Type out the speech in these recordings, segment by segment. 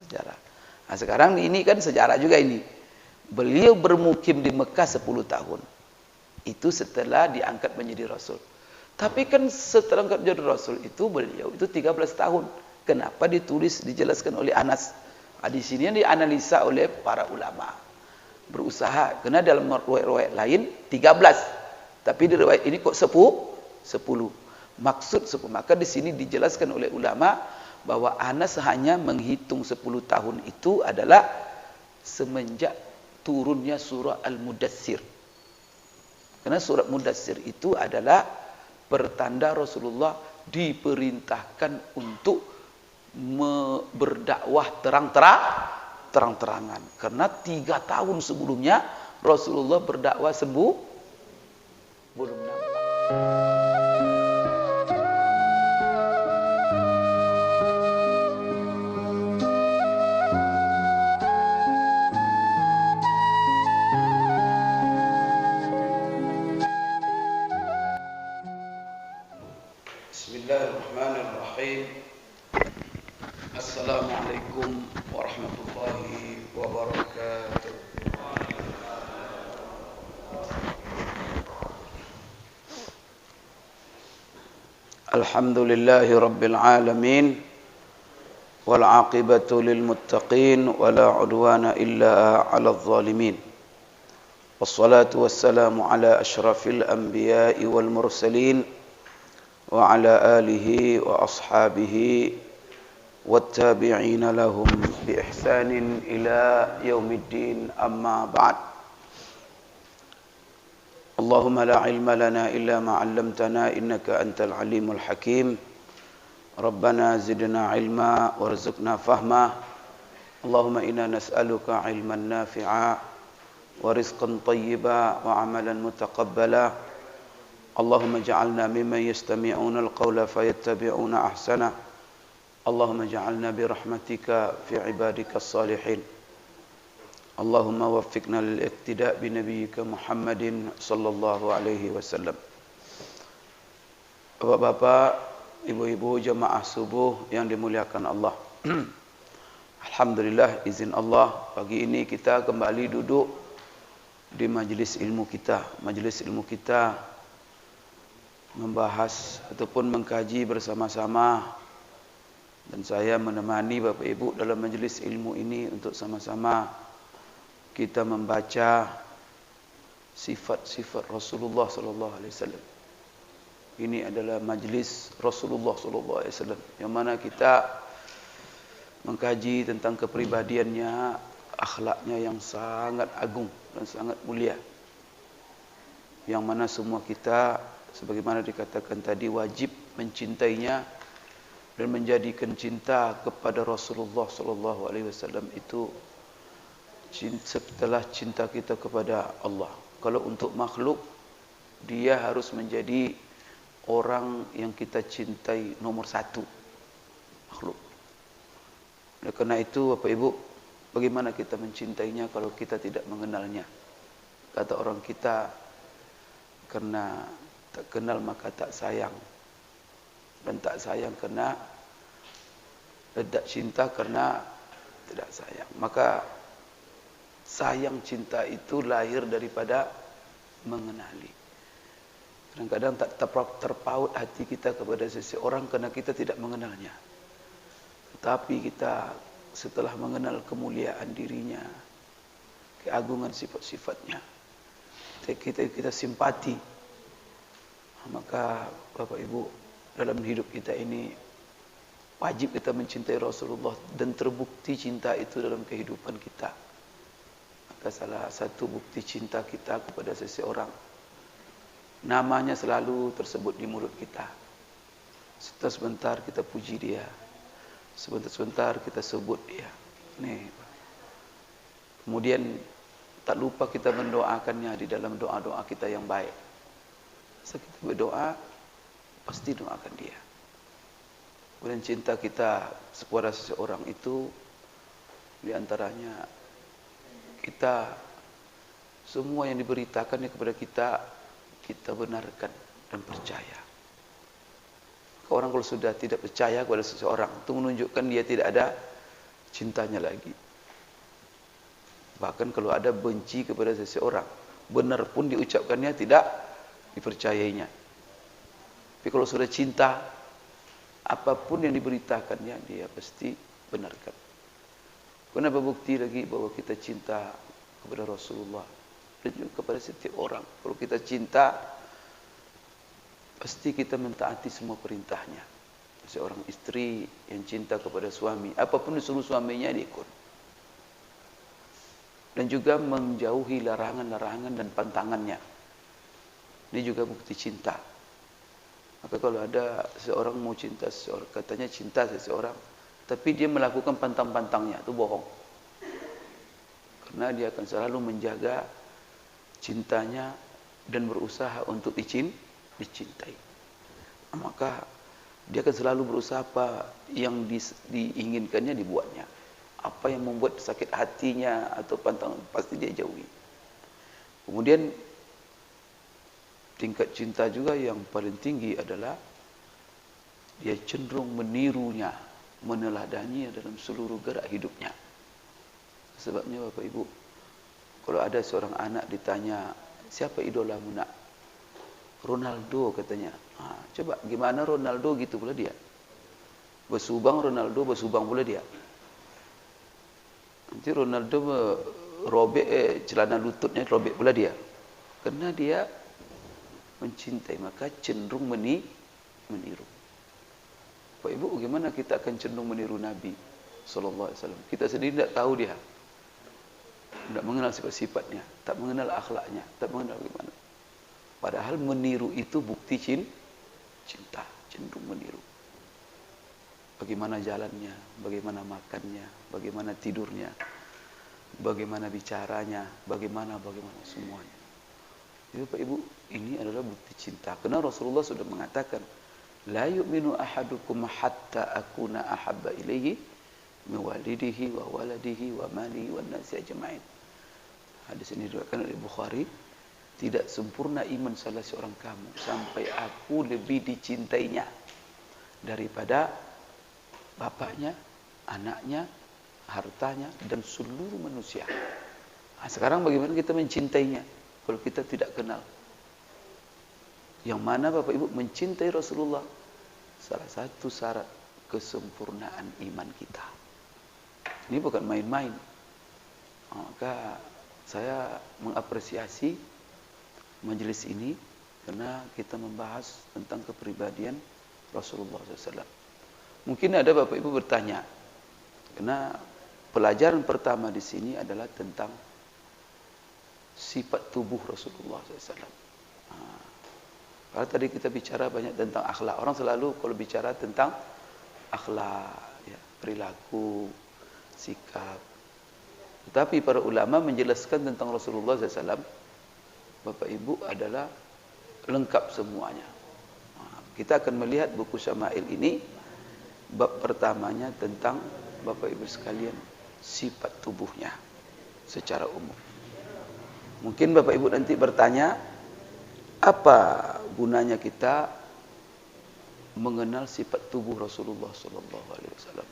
Sejarah. Nah, sekarang ini kan sejarah juga ini. Beliau bermukim di Mekah 10 tahun. Itu setelah diangkat menjadi Rasul. Tapi kan setelah angkat menjadi Rasul itu beliau itu 13 tahun. Kenapa ditulis, dijelaskan oleh Anas. Nah, di sini yang dianalisa oleh para ulama. Berusaha. Karena dalam riwayat lain 13. Tapi di riwayat ini kok 10. Maksud 10. Maka di sini dijelaskan oleh ulama bahwa Anas hanya menghitung 10 tahun itu adalah semenjak turunnya surah Al-Mudaththir. Karena surat Mudaththir itu adalah pertanda Rasulullah diperintahkan untuk berdakwah terang-terangan. Karena 3 tahun sebelumnya Rasulullah berdakwah belum nampak. Bismillahirrahmanirrahim. Assalamualaikum warahmatullahi wabarakatuh. Alhamdulillahi rabbil alamin. Wal aqibatu lil muttaqin wa la udwana illa 'alal zalimin. Wassalatu wassalamu ala asyrafil anbiya'i wal mursalin wa ala alihi wa ashabihi wattabi'ina lahum bi ihsanin ila yaumiddin, amma ba'd. Allahumma la ilma lana illa ma 'allamtana innaka antal alimul hakim. Rabbana zidna ilma warzuqna fahma. Allahumma inna nas'aluka ilman nafi'a wa rizqan tayyiba wa 'amalan mutaqabbala. Allahumma ja'alna mimman yastami'una al-qawla fayattabi'una ahsana. Allahumma ja'alna bi rahmatika fi ibadika as-salihin. Allahumma waffiqna lil iqtida' bi nabiyyika Muhammadin sallallahu alaihi wasallam. Bapak-bapak, ibu-ibu jemaah subuh yang dimuliakan Allah. Alhamdulillah, izin Allah, pagi ini kita kembali duduk di majelis ilmu kita. Majelis ilmu kita membahas ataupun mengkaji bersama-sama, dan saya menemani Bapak Ibu dalam majelis ilmu ini untuk sama-sama kita membaca sifat-sifat Rasulullah sallallahu alaihi wasallam. Ini adalah majelis Rasulullah sallallahu alaihi wasallam yang mana kita mengkaji tentang kepribadiannya, akhlaknya yang sangat agung dan sangat mulia. Yang mana semua kita sebagaimana dikatakan tadi wajib mencintainya dan menjadikan cinta kepada Rasulullah sallallahu alaihi wasallam itu setelah cinta kita kepada Allah. Kalau untuk makhluk, dia harus menjadi orang yang kita cintai nomor 1 makhluk. Oleh karena itu Bapak Ibu, bagaimana kita mencintainya kalau kita tidak mengenalnya? Kata orang kita, karena tak kenal maka tak sayang, dan tak sayang karena tidak cinta karena tidak sayang. Maka sayang cinta itu lahir daripada mengenali. Kadang-kadang tak terpaut hati kita kepada seseorang karena kita tidak mengenalnya. Tetapi kita setelah mengenal kemuliaan dirinya, keagungan sifat-sifatnya, kita simpati. Maka Bapak Ibu, dalam hidup kita ini wajib kita mencintai Rasulullah, dan terbukti cinta itu dalam kehidupan kita. Maka salah satu bukti cinta kita kepada seseorang, namanya selalu tersebut di mulut kita. Sebentar kita puji dia, sebentar kita sebut dia. Nih. Kemudian tak lupa kita mendoakannya di dalam doa-doa kita yang baik. Saat kita berdoa, pasti doakan dia. Kemudian cinta kita kepada seseorang itu diantaranya kita semua yang diberitakannya kepada kita, kita benarkan dan percaya. Orang kalau sudah tidak percaya kepada seseorang, itu menunjukkan dia tidak ada cintanya lagi. Bahkan kalau ada benci kepada seseorang, benar pun diucapkannya tidak dipercayainya. Tapi kalau sudah cinta, apapun yang diberitakannya dia pasti benarkan. Kenapa bukti lagi bahwa kita cinta kepada Rasulullah dan juga kepada setiap orang. Kalau kita cinta, pasti kita mentaati semua perintahnya. Seorang istri yang cinta kepada suami, apapun disuruh suaminya dia ikut. Dan juga menjauhi larangan-larangan dan pantangannya. Ini juga bukti cinta. Maka kalau ada seorang mau cinta seseorang, katanya cinta seseorang, tapi dia melakukan pantang-pantangnya, itu bohong. Karena dia akan selalu menjaga cintanya dan berusaha untuk dicintai. Maka dia akan selalu berusaha apa yang diinginkannya dibuatnya. Apa yang membuat sakit hatinya atau pantangan pasti dia jauhi. Kemudian tingkat cinta juga yang paling tinggi adalah dia cenderung menirunya, meneladani dalam seluruh gerak hidupnya. Sebabnya Bapak Ibu, kalau ada seorang anak ditanya, siapa idolamu nak? Ronaldo katanya. Coba gimana Ronaldo gitu pula dia. Bersubang Ronaldo, bersubang pula dia. Nanti Ronaldo robek celana lututnya robek pula dia. Karena dia mencintai, maka cenderung meniru. Bapak Ibu, bagaimana kita akan cenderung meniru Nabi sallallahu alaihi wasallam? Kita sendiri tidak tahu dia. Tidak mengenal sifat-sifatnya, tak mengenal akhlaknya, tak mengenal bagaimana. Padahal meniru itu bukti cinta, cenderung meniru. Bagaimana jalannya, bagaimana makannya, bagaimana tidurnya, bagaimana bicaranya, bagaimana semuanya. Jadi Bapak Ibu, ini adalah bukti cinta. Karena Rasulullah sudah mengatakan, la yu'minu ahadukum hatta akuna ahabba ilaihi min walidihi wa waladihi wa malihi wan nasi ajma'in. Hadis ini diriwayatkan oleh Bukhari. Tidak sempurna iman salah seorang kamu sampai aku lebih dicintainya daripada bapaknya, anaknya, hartanya, dan seluruh manusia. Sekarang bagaimana kita mencintainya kalau kita tidak kenal? Yang mana Bapak Ibu mencintai Rasulullah salah satu syarat kesempurnaan iman kita. Ini bukan main-main. Maka saya mengapresiasi majelis ini karena kita membahas tentang kepribadian Rasulullah SAW. Mungkin ada Bapak Ibu bertanya, karena pelajaran pertama di sini adalah tentang sifat tubuh Rasulullah SAW. Kalau tadi kita bicara banyak tentang akhlak, orang selalu kalau bicara tentang akhlak, ya, perilaku, sikap. Tetapi para ulama menjelaskan tentang Rasulullah SAW, Bapak Ibu, adalah lengkap semuanya. Kita akan melihat buku Syama'il ini, bab pertamanya tentang Bapak Ibu sekalian, sifat tubuhnya secara umum. Mungkin Bapak Ibu nanti bertanya, apa gunanya kita mengenal sifat tubuh Rasulullah SAW?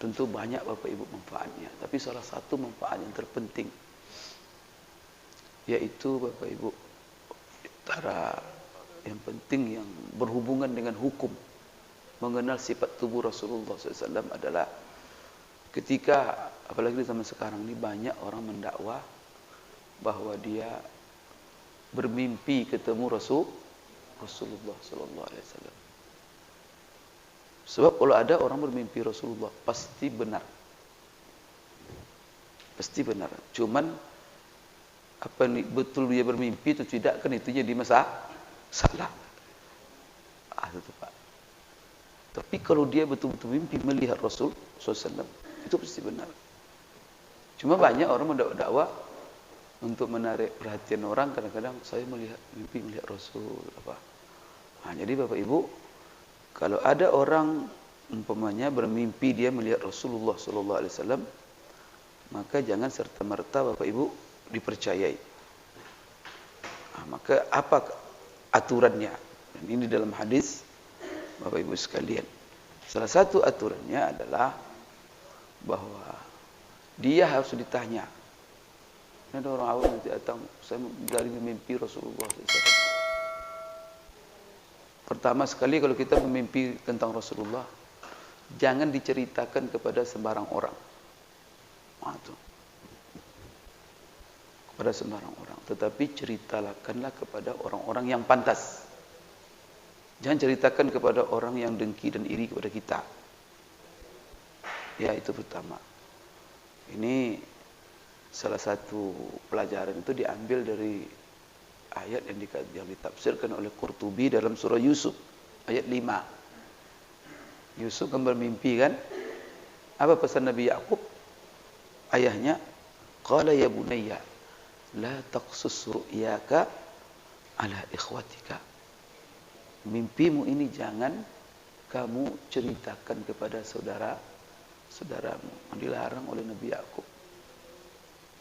Tentu banyak Bapak Ibu manfaatnya, tapi salah satu manfaat yang terpenting yaitu Bapak Ibu, antara yang penting yang berhubungan dengan hukum mengenal sifat tubuh Rasulullah SAW adalah ketika, apalagi di zaman sekarang ini, banyak orang mendakwa bahwa dia bermimpi ketemu Rasulullah SAW. Sebab kalau ada orang bermimpi Rasulullah, pasti benar. Pasti benar. Cuman apa nih, betul dia bermimpi itu tidak, kan itu jadi salah. Itu Pak. Tapi kalau dia betul-betul mimpi melihat Rasul SAW, itu pasti benar. Cuma banyak orang mendakwa untuk menarik perhatian orang, kadang-kadang saya mimpi melihat Rasul apa. Jadi Bapak Ibu, kalau ada orang umpamanya bermimpi dia melihat Rasulullah SAW, maka jangan serta-merta Bapak Ibu dipercayai. Maka apa aturannya? Dan ini dalam hadis Bapak Ibu sekalian. Salah satu aturannya adalah bahwa dia harus ditanya. Ada orang awam nanti datang, saya dari mimpi Rasulullah SAW. Pertama sekali kalau kita memimpi tentang Rasulullah, jangan diceritakan kepada sembarang orang. Kepada sembarang orang, tetapi ceritakanlah kepada orang-orang yang pantas. Jangan ceritakan kepada orang yang dengki dan iri kepada kita. Ya, itu pertama. Ini salah satu pelajaran itu diambil dari ayat yang ditafsirkan oleh Qurtubi dalam surah Yusuf ayat 5. Yusuf kan bermimpi kan? Apa pesan Nabi Yakub? Ayahnya, qala ya bunayya la taqsus ru'yaka ala ikhwatika. Mimpimu ini jangan kamu ceritakan kepada saudaramu. Dilarang oleh Nabi Yakub.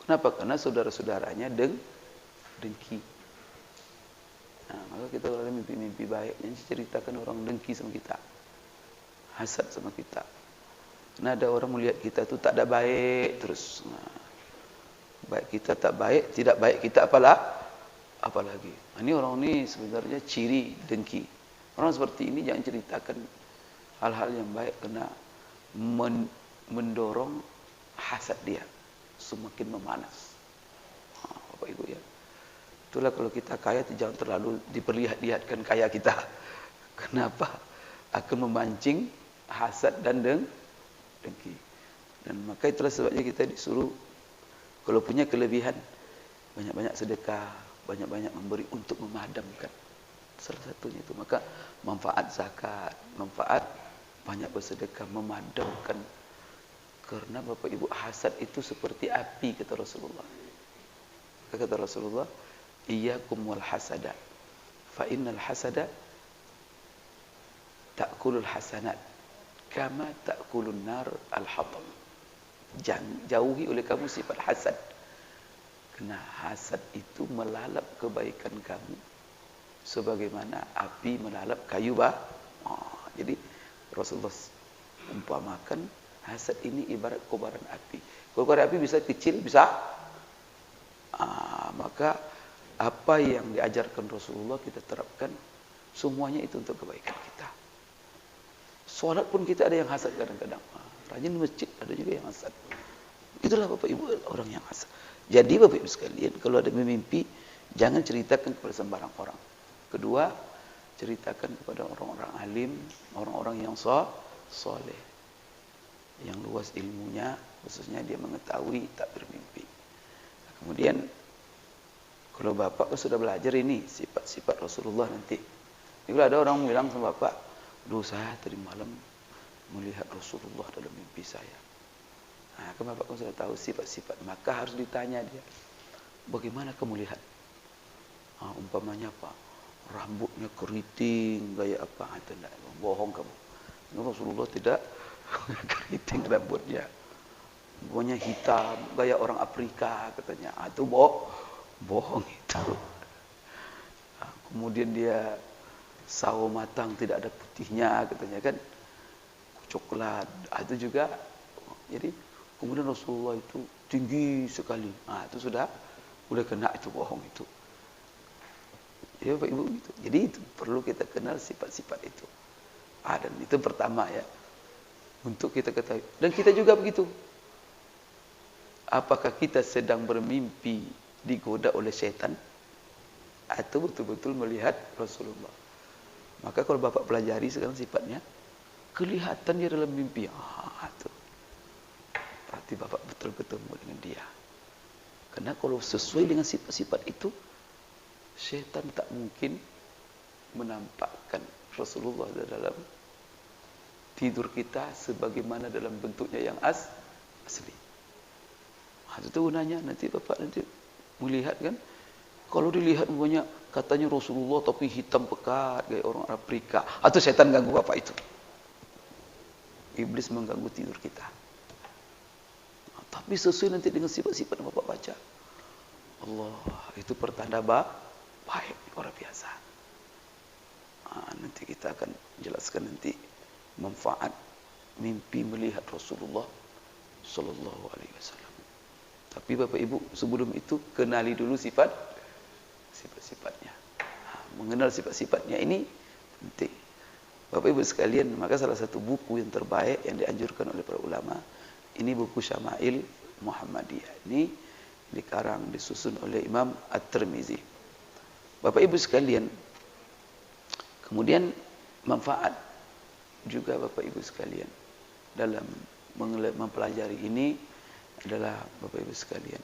Kenapa? Karena saudara-saudaranya dengki. Nah, maka kita kalau mimpi-mimpi baik, jangan ceritakan orang dengki sama kita, hasad sama kita. Karena ada orang melihat kita itu tak ada baik terus. Nah, baik kita tak baik, tidak baik kita apalagi. Nah, ini orang ini sebenarnya ciri dengki. Orang seperti ini jangan ceritakan hal-hal yang baik karena mendorong hasad dia semakin memanas. Bapak Ibu ya. Itulah kalau kita kaya jangan terlalu diperlihatkan kaya kita. Kenapa? Akan memancing hasad dan dengki. Dan maka itulah sebabnya kita disuruh kalau punya kelebihan banyak-banyak sedekah, banyak-banyak memberi untuk memadamkan. Salah satunya itu. Maka manfaat zakat, manfaat banyak bersedekah memadamkan. Karena Bapak Ibu hasad itu seperti api kata Rasulullah. Kata Rasulullah, iyyakum wal hasada. Fa innal hasada ta'kulul hasanat kama ta'kulun nar al-hatab. Jauhi oleh kamu sifat hasad. Karena hasad itu melalap kebaikan kamu sebagaimana api melalap kayu jadi Rasulullah umpamakan hasad ini ibarat kobaran api. Kobaran api bisa kecil, bisa. Maka apa yang diajarkan Rasulullah kita terapkan. Semuanya itu untuk kebaikan kita. Sholat pun kita ada yang hasad kadang-kadang. Rajin di masjid ada juga yang hasad. Itulah Bapak Ibu orang yang hasad. Jadi Bapak Ibu sekalian, kalau ada mimpi, jangan ceritakan kepada sembarang orang. Kedua, ceritakan kepada orang-orang alim, orang-orang yang soleh. Yang luas ilmunya, khususnya dia mengetahui tak bermimpi. Kemudian kalau bapak sudah belajar ini sifat-sifat Rasulullah nanti. Kalau ada orang bilang sama bapak, "Duh, saya tadi malam melihat Rasulullah dalam mimpi saya." Nah, kan bapak sudah tahu sifat-sifat, maka harus ditanya dia, "Bagaimana kamu lihat?" Umpamanya apa? Rambutnya keriting, gaya apa? Itu enggak, bohong kamu. Rasulullah tidak keriting rambutnya. Pokoknya hitam, gaya orang Afrika katanya. Itu bohong itu. Kemudian dia sawo matang tidak ada putihnya katanya kan. Coklat. Itu juga. Jadi kemudian Rasulullah itu tinggi sekali. Itu sudah kena itu bohong itu. Ya Bapak Ibu gitu. Jadi itu perlu kita kenal sifat-sifat itu. Dan itu pertama ya. Untuk kita ketahui. Dan kita juga begitu. Apakah kita sedang bermimpi digoda oleh setan? Atau betul-betul melihat Rasulullah? Maka kalau Bapak pelajari sekarang sifatnya, kelihatan dia dalam mimpi. Itu. Berarti Bapak betul ketemu dengan dia. Karena kalau sesuai dengan sifat-sifat itu, setan tak mungkin menampakkan Rasulullah dalam tidur kita sebagaimana dalam bentuknya yang asli. Itu gunanya nanti Bapak nanti melihat kan. Kalau dilihat banyak katanya Rasulullah tapi hitam pekat kayak orang Afrika. Atau setan ganggu Bapak itu. Iblis mengganggu tidur kita. Tapi sesuai nanti dengan sifat-sifat yang Bapak baca. Allah, itu pertanda baik luar biasa. Nanti kita akan jelaskan nanti manfaat mimpi melihat Rasulullah sallallahu alaihi wasallam. Tapi Bapak Ibu, sebelum itu kenali dulu sifat-sifatnya. Mengenal sifat-sifatnya ini penting. Bapak Ibu sekalian, maka salah satu buku yang terbaik yang dianjurkan oleh para ulama, ini buku Syama'il Muhammadiyah. Ini dikarang, disusun oleh Imam At-Tirmizi. Bapak Ibu sekalian, kemudian manfaat juga Bapak Ibu sekalian dalam mempelajari ini adalah Bapak Ibu sekalian,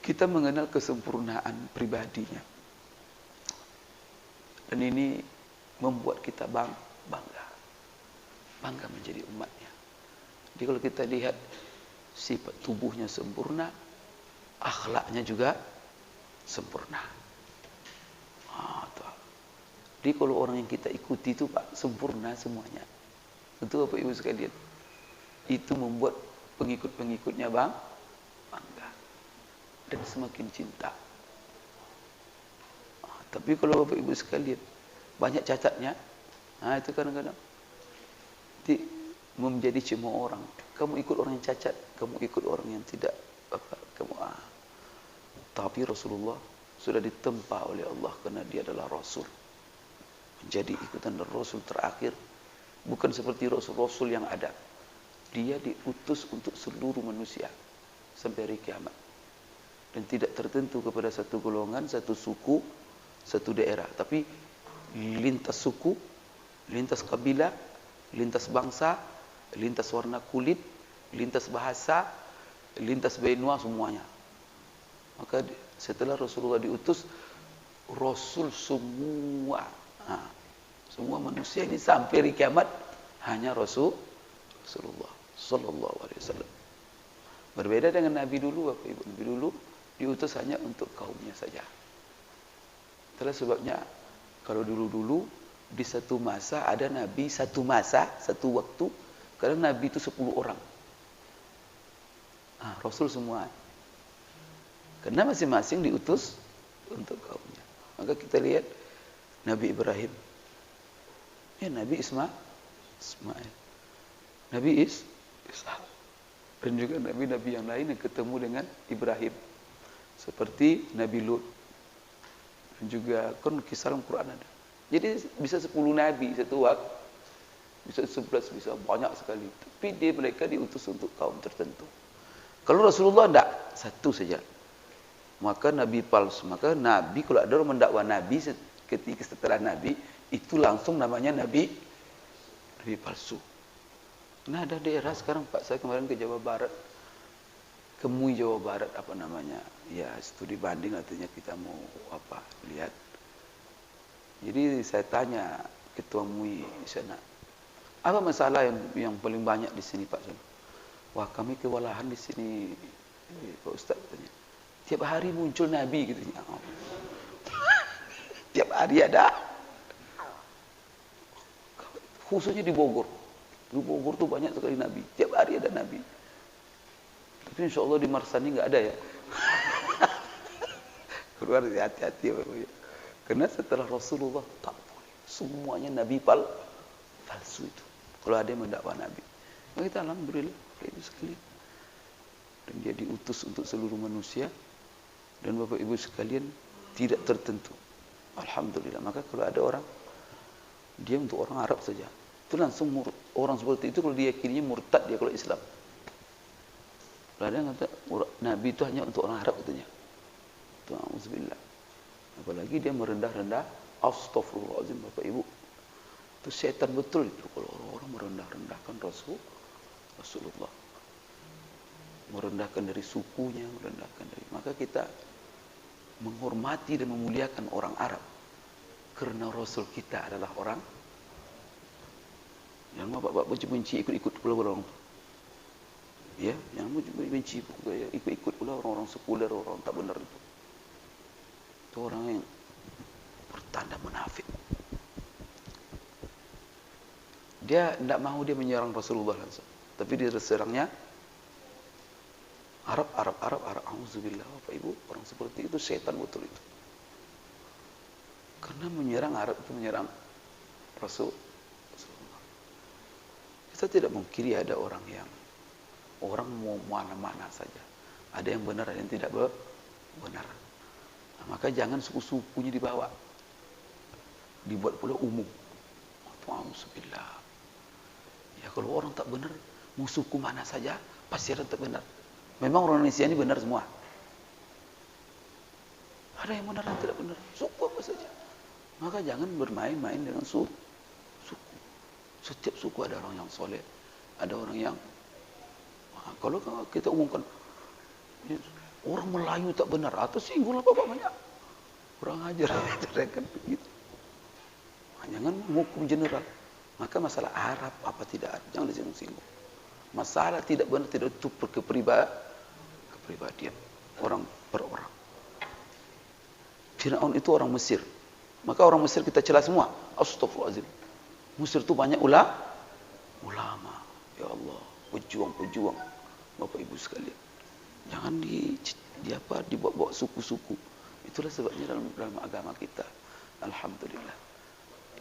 kita mengenal kesempurnaan pribadinya, dan ini membuat kita bangga menjadi umatnya. Jadi kalau kita lihat sifat tubuhnya sempurna, akhlaknya juga sempurna. Jadi kalau orang yang kita ikuti itu Pak, sempurna semuanya. Tentu Bapak Ibu sekalian, itu membuat pengikut-pengikutnya bangga dan semakin cinta. Tapi kalau Bapak Ibu sekalian banyak cacatnya, itu kadang-kadang menjadi cemooh orang. Kamu ikut orang yang cacat, kamu ikut orang yang tidak Tapi Rasulullah sudah ditempa oleh Allah karena dia adalah Rasul, menjadi ikutan Rasul terakhir. Bukan seperti Rasul-Rasul yang ada. Dia diutus untuk seluruh manusia sampai hari kiamat, dan tidak tertentu kepada satu golongan, satu suku, satu daerah, tapi lintas suku, lintas kabilah, lintas bangsa, lintas warna kulit, lintas bahasa, lintas benua, semuanya. Maka setelah Rasulullah diutus, Rasul semua, semua manusia ini sampai hari kiamat hanya Rasulullah sallallahu alaihi wasallam. Berbeda dengan Nabi dulu, Bapak Ibu. Nabi dulu diutus hanya untuk kaumnya saja. Itulah sebabnya kalau dulu-dulu di satu masa ada Nabi, satu masa, satu waktu, kadang Nabi itu 10 orang. Rasul semua. Karena masing-masing diutus untuk kaumnya. Maka kita lihat Nabi Ibrahim, Nabi Ismail, Nabi Ishak, dan juga nabi-nabi yang lain yang ketemu dengan Ibrahim, seperti Nabi Lut, dan juga kan kisah dalam Quran ada. Jadi bisa 10 nabi satu waktu, bisa 11, bisa banyak sekali. Tapi mereka diutus untuk kaum tertentu. Kalau Rasulullah tidak, satu saja. Maka Nabi palsu. Maka Nabi, kalau ada orang mendakwa Nabi ketika setelah Nabi, itu langsung namanya Nabi palsu. Nah, ada daerah sekarang Pak, saya kemarin ke Jawa Barat, ke MUI Jawa Barat, studi banding, artinya kita mau lihat. Jadi saya tanya ketua MUI di sana, apa masalah yang paling banyak di sini Pak? Wah, kami kewalahan di sini Pak Ustaz, katanya. Tiap hari muncul Nabi gitu. Tiap hari ada. Khususnya di Bogor. Di Bogor tuh banyak sekali Nabi. Tiap hari ada Nabi. Tapi insya Allah di Marsani nggak ada ya. Keluar hati-hati ya. Karena setelah Rasulullah tak boleh. Semuanya Nabi palsu itu. Kalau ada yang mendakwa Nabi. Maka kita alhamdulillah itu sekali. Dan dia diutus untuk seluruh manusia. Dan Bapak Ibu sekalian tidak tertentu. Alhamdulillah. Maka kalau ada orang, dia untuk orang Arab saja, itu langsung orang seperti itu kalau diyakininya murtad dia kalau Islam. Kalau ada yang kata Nabi itu hanya untuk orang Arab katanya. Itu auzubillah. Apalagi dia merendah-rendah, astagfirullahaladzim Bapak Ibu. Itu setan betul itu kalau orang-orang merendah-rendahkan Rasulullah. Merendahkan dari sukunya, merendahkan dari, maka kita menghormati dan memuliakan orang Arab karena Rasul kita adalah orang yang bapak benci ikut-ikut pula orang, ya, yang benci ikut-ikut pula orang-orang sekuler, orang tak benar itu orang yang bertanda munafik. Dia tidak mau dia menyerang Rasulullah langsung, tapi dia serangnya Arab. Auzubillah, Bapak Ibu, orang seperti itu setan betul itu. Karena menyerang Arab itu menyerang Rasulullah. Kita tidak mungkiri ada orang mau mana-mana saja. Ada yang benar, ada yang tidak benar. Nah, maka jangan suku-sukunya dibawa. Dibuat pula umum. Alhamdulillah. Ya kalau orang tak benar, mau suku mana saja, pasti ada tak benar. Memang orang Indonesia ini benar semua. Ada yang benar dan tidak benar. Suku apa saja. Maka jangan bermain-main dengan suku. Setiap suku ada orang yang soleh, ada orang yang kalau kita umumkan orang Melayu tak benar atau singgul apa banyak kurang ajar kan begitu. Jangan hukum general. Maka masalah Arab apa tidak ada, jangan disinggung-singgung. Masalah tidak benar tidak itu kepribadian orang per orang. Firaun itu orang Mesir. Maka orang Mesir kita celah semua. Astagfirullahaladzim. Mesir itu banyak ulama. Ya Allah, pejuang-pejuang. Bapak Ibu sekalian. Jangan dibawa-bawa suku-suku. Itulah sebabnya dalam agama kita. Alhamdulillah.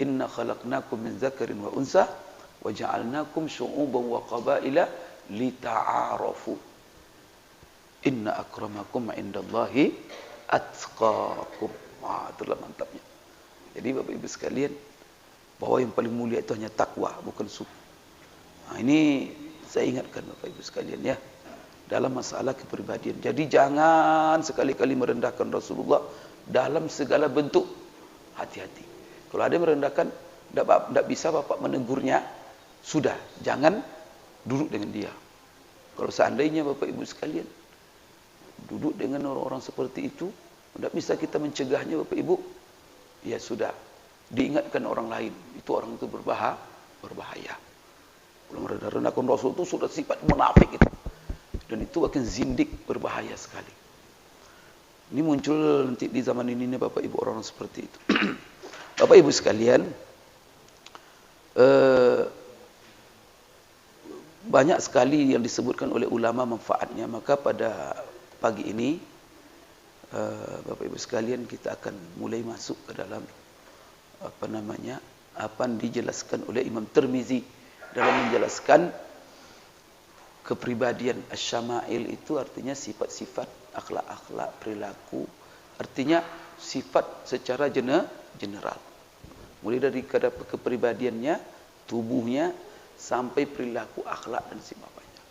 Inna khalaqnakum min zakarin wa unsa wa ja'alnakum syu'uban wa qabaila lita'arafu. Inna akramakum 'indallahi atqakum. Wah, itulah mantapnya. Jadi Bapak Ibu sekalian, bahwa yang paling mulia itu hanya takwa, bukan suku. Nah, ini saya ingatkan Bapak Ibu sekalian ya, dalam masalah kepribadian. Jadi jangan sekali-kali merendahkan Rasulullah dalam segala bentuk. Hati-hati. Kalau ada yang merendahkan, tidak bisa Bapak menegurnya. Sudah, jangan duduk dengan dia. Kalau seandainya Bapak Ibu sekalian duduk dengan orang-orang seperti itu, tidak bisa kita mencegahnya Bapak Ibu. Ya sudah, diingatkan orang lain, itu orang itu berbahaya. Kalau merendahkan Rasul itu sudah sifat munafik itu. Dan itu akan zindik, berbahaya sekali. Ini muncul nanti di zaman ini Bapak Ibu orang seperti itu. Bapak Ibu sekalian, banyak sekali yang disebutkan oleh ulama manfaatnya. Maka pada pagi ini Bapak Ibu sekalian, kita akan mulai masuk ke dalam apa yang dijelaskan oleh Imam Tirmizi dalam menjelaskan kepribadian. Asy-syama'il itu artinya sifat-sifat, akhlak-akhlak, perilaku. Artinya sifat secara general. Mulai dari kepribadiannya, tubuhnya, sampai perilaku, akhlak dan sebagainya.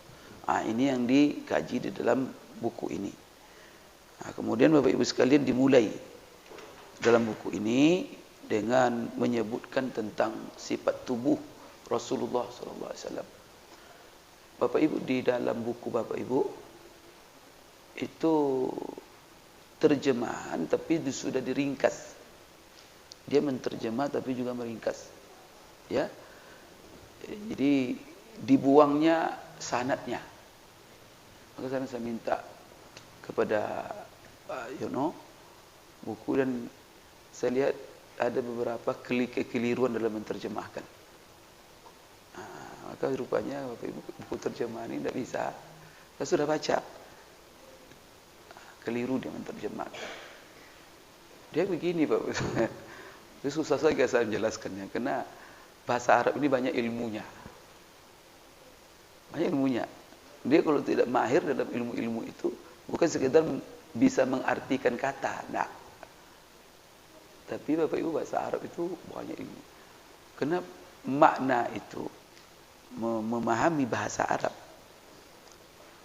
Nah, ini yang dikaji di dalam buku ini. Nah, kemudian Bapak Ibu sekalian dimulai dalam buku ini dengan menyebutkan tentang sifat tubuh Rasulullah SAW. Bapak Ibu, di dalam buku Bapak Ibu itu terjemahan tapi sudah diringkas. Dia menterjemah tapi juga meringkas. Ya. Jadi dibuangnya sanadnya. Maka sekarang saya minta kepada Pak Yono buku, dan saya lihat ada beberapa kekeliruan dalam menerjemahkan. Nah, maka rupanya Bapak Ibu buku terjemahan ini tidak bisa. Saya sudah baca. Keliru dia menerjemahkan. Dia begini Pak. Itu susah saja saya menjelaskannya karena bahasa Arab ini banyak ilmunya. Banyak ilmunya. Dia kalau tidak mahir dalam ilmu-ilmu itu, bukan sekedar bisa mengartikan kata, nah. Tapi Bapak Ibu, bahasa Arab itu banyak ilmu. Karena makna itu, memahami bahasa Arab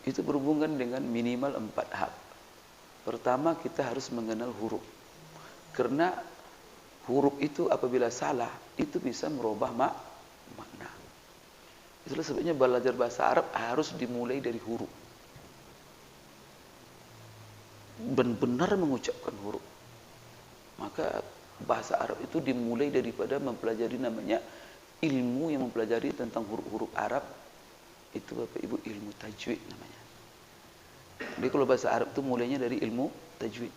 itu berhubungan dengan minimal 4 hal. Pertama, kita harus mengenal huruf. Karena huruf itu apabila salah, itu bisa merubah makna. Itulah sebabnya belajar bahasa Arab harus dimulai dari huruf. Benar-benar mengucapkan huruf. Maka bahasa Arab itu dimulai daripada mempelajari namanya ilmu yang mempelajari tentang huruf-huruf Arab. Itu Bapak Ibu ilmu tajwid namanya. Jadi kalau bahasa Arab itu mulainya dari ilmu tajwid.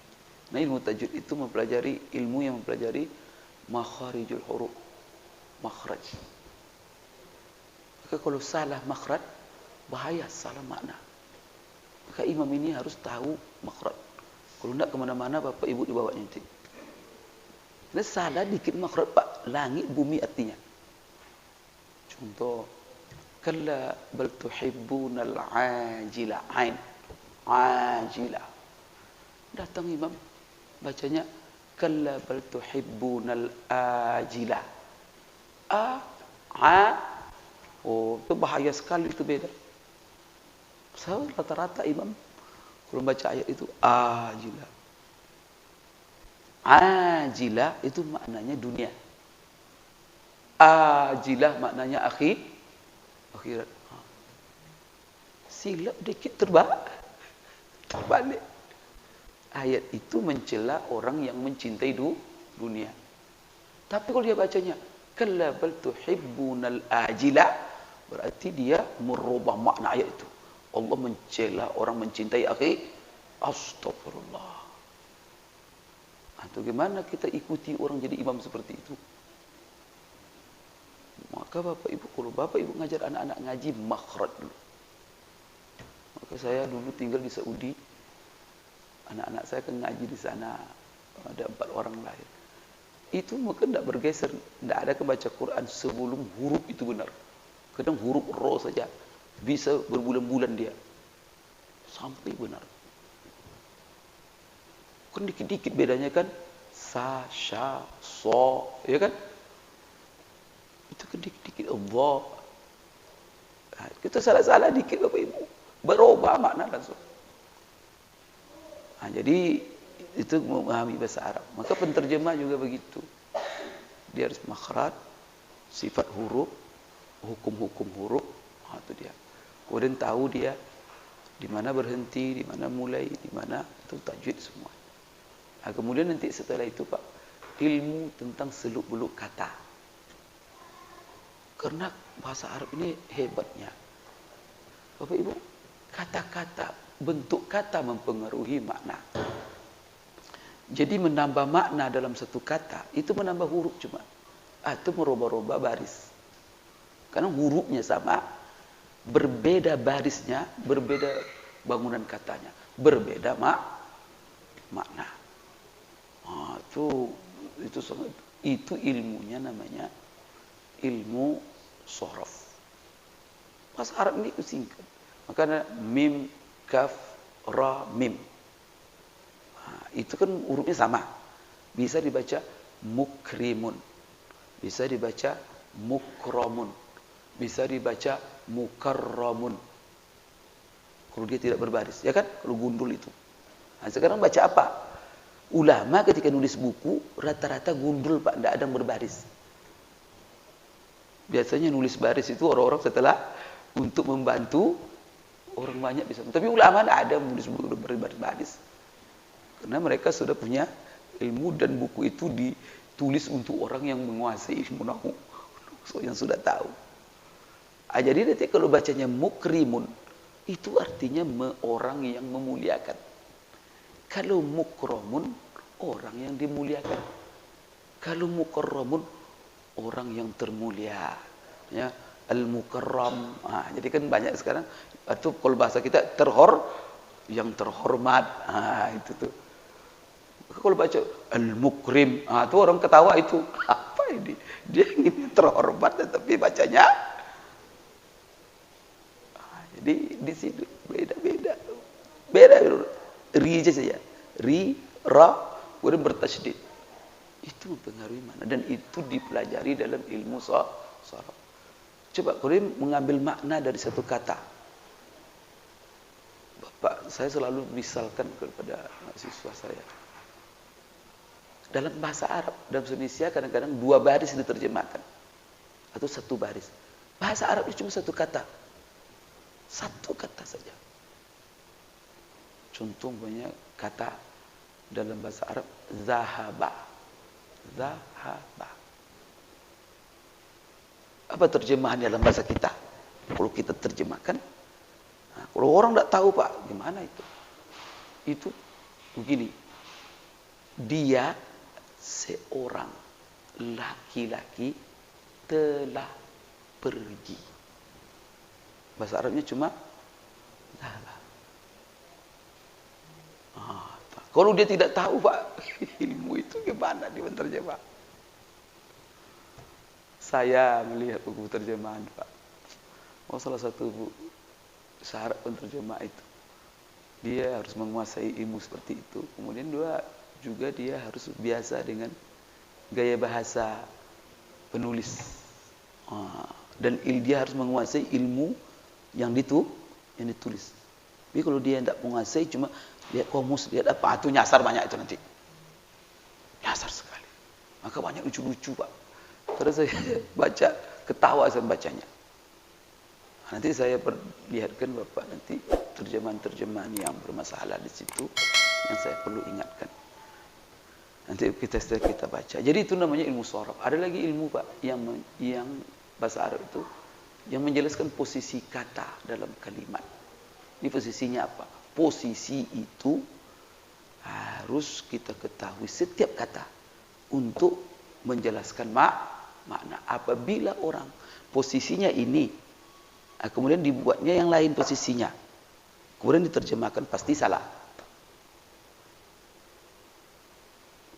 Nah, ilmu tajwid itu mempelajari ilmu yang mempelajari makharijul huruf, makhraj. Maka kalau salah makhraj, bahaya, salah makna. Maka imam ini harus tahu makhraj. Kalau tidak kemana-mana Bapak Ibu dibawa nanti. Nah, salah dikit makhraj Pak, langit bumi artinya. Contoh, Kalla bal tuhibbunal ajila. Ain. Ajila. Datang imam bacanya kalla bal tuhibbunal ajila. Oh, itu bahaya sekali, itu beda. So, rata-rata imam kalau baca ayat itu ajila. Ajila itu maknanya dunia. Ajilah maknanya akhirat. Silap dikit terbalik. Ayat itu mencela orang yang mencintai dunia. Tapi kalau dia bacanya kalla bal tuhibbunal ajila, berarti dia merubah makna ayat itu. Allah mencela orang mencintai astagfirullah. Atau gimana kita ikuti orang jadi imam seperti itu? Maka Bapak Ibu, kalau Bapak Ibu ngajar anak-anak ngaji, makhraj dulu. Maka saya dulu tinggal di Saudi, anak-anak saya kan ngaji di sana, ada 4 orang lahir. Itu maka tidak bergeser, tidak ada kebaca Quran sebelum huruf itu benar. Kadang huruf ro saja bisa berbulan-bulan dia sampai benar. Kan dikit-dikit bedanya kan, sa, sya, so, ya kan? Itu kan dikit-dikit Allah. Nah, kita salah-salah dikit Bapak Ibu, berubah makna langsung. Nah, jadi itu memahami bahasa Arab. Maka penterjemah juga begitu. Dia harus makhraj, sifat huruf, hukum-hukum huruf. Nah, itu dia. Kemudian tahu dia di mana berhenti, di mana mulai, di mana itu tajwid semua. Nah, kemudian nanti setelah itu Pak, ilmu tentang seluk-beluk kata. Karena bahasa Arab ini hebatnya. Bapak Ibu, kata-kata, bentuk kata mempengaruhi makna. Jadi menambah makna dalam satu kata, itu menambah huruf cuma. Atau merubah-rubah baris. Karena hurufnya sama, berbeda barisnya, berbeda bangunan katanya, berbeda makna. Nah, itu ilmunya namanya ilmu sorof. Bahasa Arab ini singkat. Makanya mim, kaf, ra, mim. Nah, itu kan hurufnya sama. Bisa dibaca mukrimun. Bisa dibaca mukramun. Bisa dibaca mukarramun. Kalau dia tidak berbaris, ya kan? Kalau gundul itu. Nah, sekarang baca apa? Ulama ketika nulis buku rata-rata gundul Pak, tidak ada yang berbaris. Biasanya nulis baris itu orang-orang setelah untuk membantu orang banyak bisa. Tapi ulama tidak ada menulis buku berbaris. Karena mereka sudah punya ilmu dan buku itu ditulis untuk orang yang menguasai ilmu nahwu, yang sudah tahu. Jadi nanti kalau bacanya mukrimun, itu artinya orang yang memuliakan. Kalau mukramun, orang yang dimuliakan. Kalau mukarramun, orang yang termulia. Ya, al-mukarram. Nah, jadi kan banyak sekarang, atau kalau bahasa kita yang terhormat. Nah, itu tuh. Kalau baca al-mukrim, itu orang ketawa itu. Apa ini? Dia ingin terhormat tetapi bacanya. Jadi di situ beda-beda. Beda ri saja. Ri, ra, kemudian bertasydid. Itu mempengaruhi mana, dan itu dipelajari dalam ilmu sharaf. Coba kalian mengambil makna dari satu kata. Bapak, saya selalu misalkan kepada mahasiswa saya. Dalam bahasa Arab, dalam Indonesia kadang-kadang 2 baris diterjemahkan. Atau 1 baris. Bahasa Arab itu cuma 1 kata. 1 kata saja. Contoh banyak kata dalam bahasa Arab, zahaba. Zahaba. Apa terjemahannya dalam bahasa kita? Kalau kita terjemahkan, nah, kalau orang tidak tahu Pak, gimana itu? Itu begini. Dia seorang laki-laki telah pergi. Bahasa Arabnya cuma zahaba. Kalau dia tidak tahu Pak, ilmu itu gimana dia menerjemah? Saya melihat buku terjemahan Pak. Oh, salah satu syarat penterjemah itu dia harus menguasai ilmu seperti itu. Kemudian juga dia harus biasa dengan gaya bahasa penulis. Dan dia harus menguasai ilmu yang ditulis. Tapi kalau dia tidak menguasai, cuma lihat komus, lihat apa, itu nyasar banyak itu nanti. Nyasar sekali. Maka banyak lucu-lucu, Pak. Terus saya baca, ketawa saya bacanya. Nanti saya perlihatkan Bapak nanti terjemahan-terjemahan yang bermasalah di situ yang saya perlu ingatkan. Nanti kita baca. Jadi itu namanya ilmu sorof. Ada lagi ilmu, Pak, yang bahasa Arab itu yang menjelaskan posisi kata dalam kalimat. Ini posisinya apa? Posisi itu harus kita ketahui setiap kata untuk menjelaskan makna. Apabila orang posisinya ini, kemudian dibuatnya yang lain posisinya, kemudian diterjemahkan, pasti salah.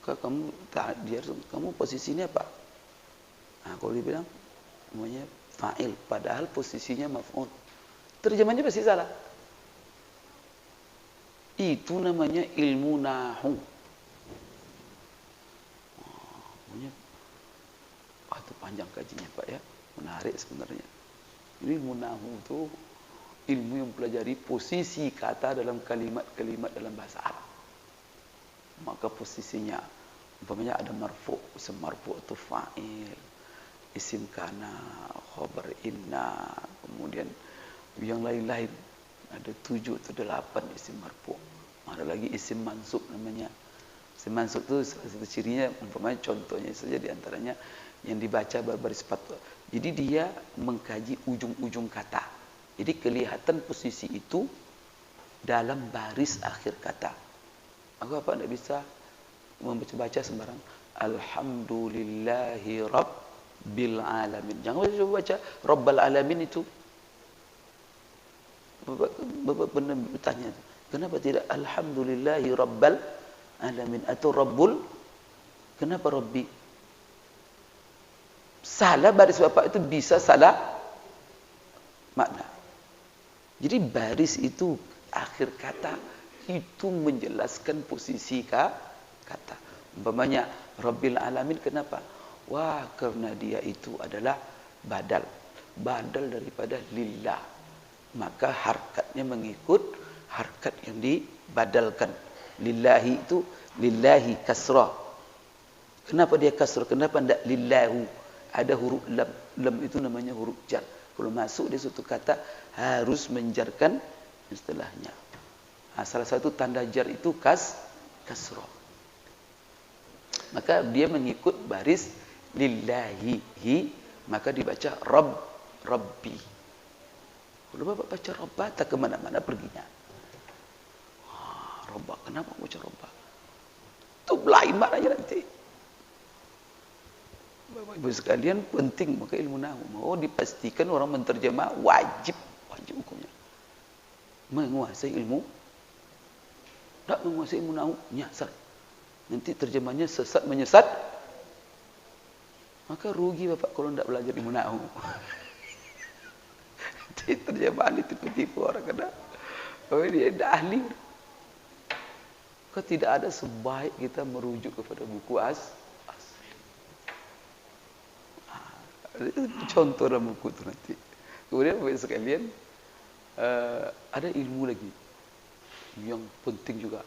Kamu posisinya apa? Kalau dibilang namanya fa'il, padahal posisinya maf'ul, terjemahnya pasti salah. Itu namanya ilmu nahu. Itu panjang kajinya, Pak, ya. Menarik sebenarnya. Ilmu nahu itu ilmu yang pelajari posisi kata dalam kalimat-kalimat dalam bahasa Arab. Maka posisinya, umpamanya ada marfu', isim marfu' itu fa'il, isim kana, khabar inna, kemudian yang lain-lain. Ada 7 atau 8 isim marfu'. Ada lagi isim mansub namanya. Isim mansub itu salah satu cirinya, umpamanya contohnya saja diantaranya yang dibaca berbaris patwa. Jadi dia mengkaji ujung-ujung kata. Jadi kelihatan posisi itu dalam baris akhir kata. Apa tidak bisa membaca sembarang. Alhamdulillahi Rabbil Alamin. Jangan coba baca Rabbal Alamin itu. Bapak pernah bertanya, kenapa tidak Alhamdulillahi Rabbal Alamin atau Rabbul? Kenapa Rabbi? Salah baris Bapak itu bisa salah makna. Jadi baris itu akhir kata itu menjelaskan posisi kata. Umpamanya Rabbil Alamin, kenapa? Wah, karena dia itu adalah badal daripada lillah. Maka harkatnya mengikut harkat yang dibadalkan. Lillahi itu lillahi kasrah. Kenapa dia kasrah? Kenapa tidak lillahu? Ada huruf lam. Lam itu namanya huruf jar. Kalau masuk di suatu kata harus menjarkan istilahnya. Salah satu tanda jar itu kasrah. Maka dia mengikut baris lillahi, maka dibaca Rabbi. Kalau Bapak baca Rabbah, tak kemana-mana perginya. Rabbah, kenapa baca Rabbah? Itu lain maknanya nanti. Bapak Ibu sekalian, penting maka ilmu nahu. Dipastikan orang menterjemah wajib hukumnya menguasai ilmu. Tak menguasai ilmu nahu, nyasar. Nanti terjemahnya sesat menyesat. Maka rugi Bapak kalau tidak belajar ilmu nahu. Terjemahan ditipu-tipu orang kena. Dia tidak ahli. Kau tidak ada sebaik kita merujuk kepada buku asli. Contoh dalam buku itu nanti. Kemudian Bapak sekalian, ada ilmu lagi yang penting juga.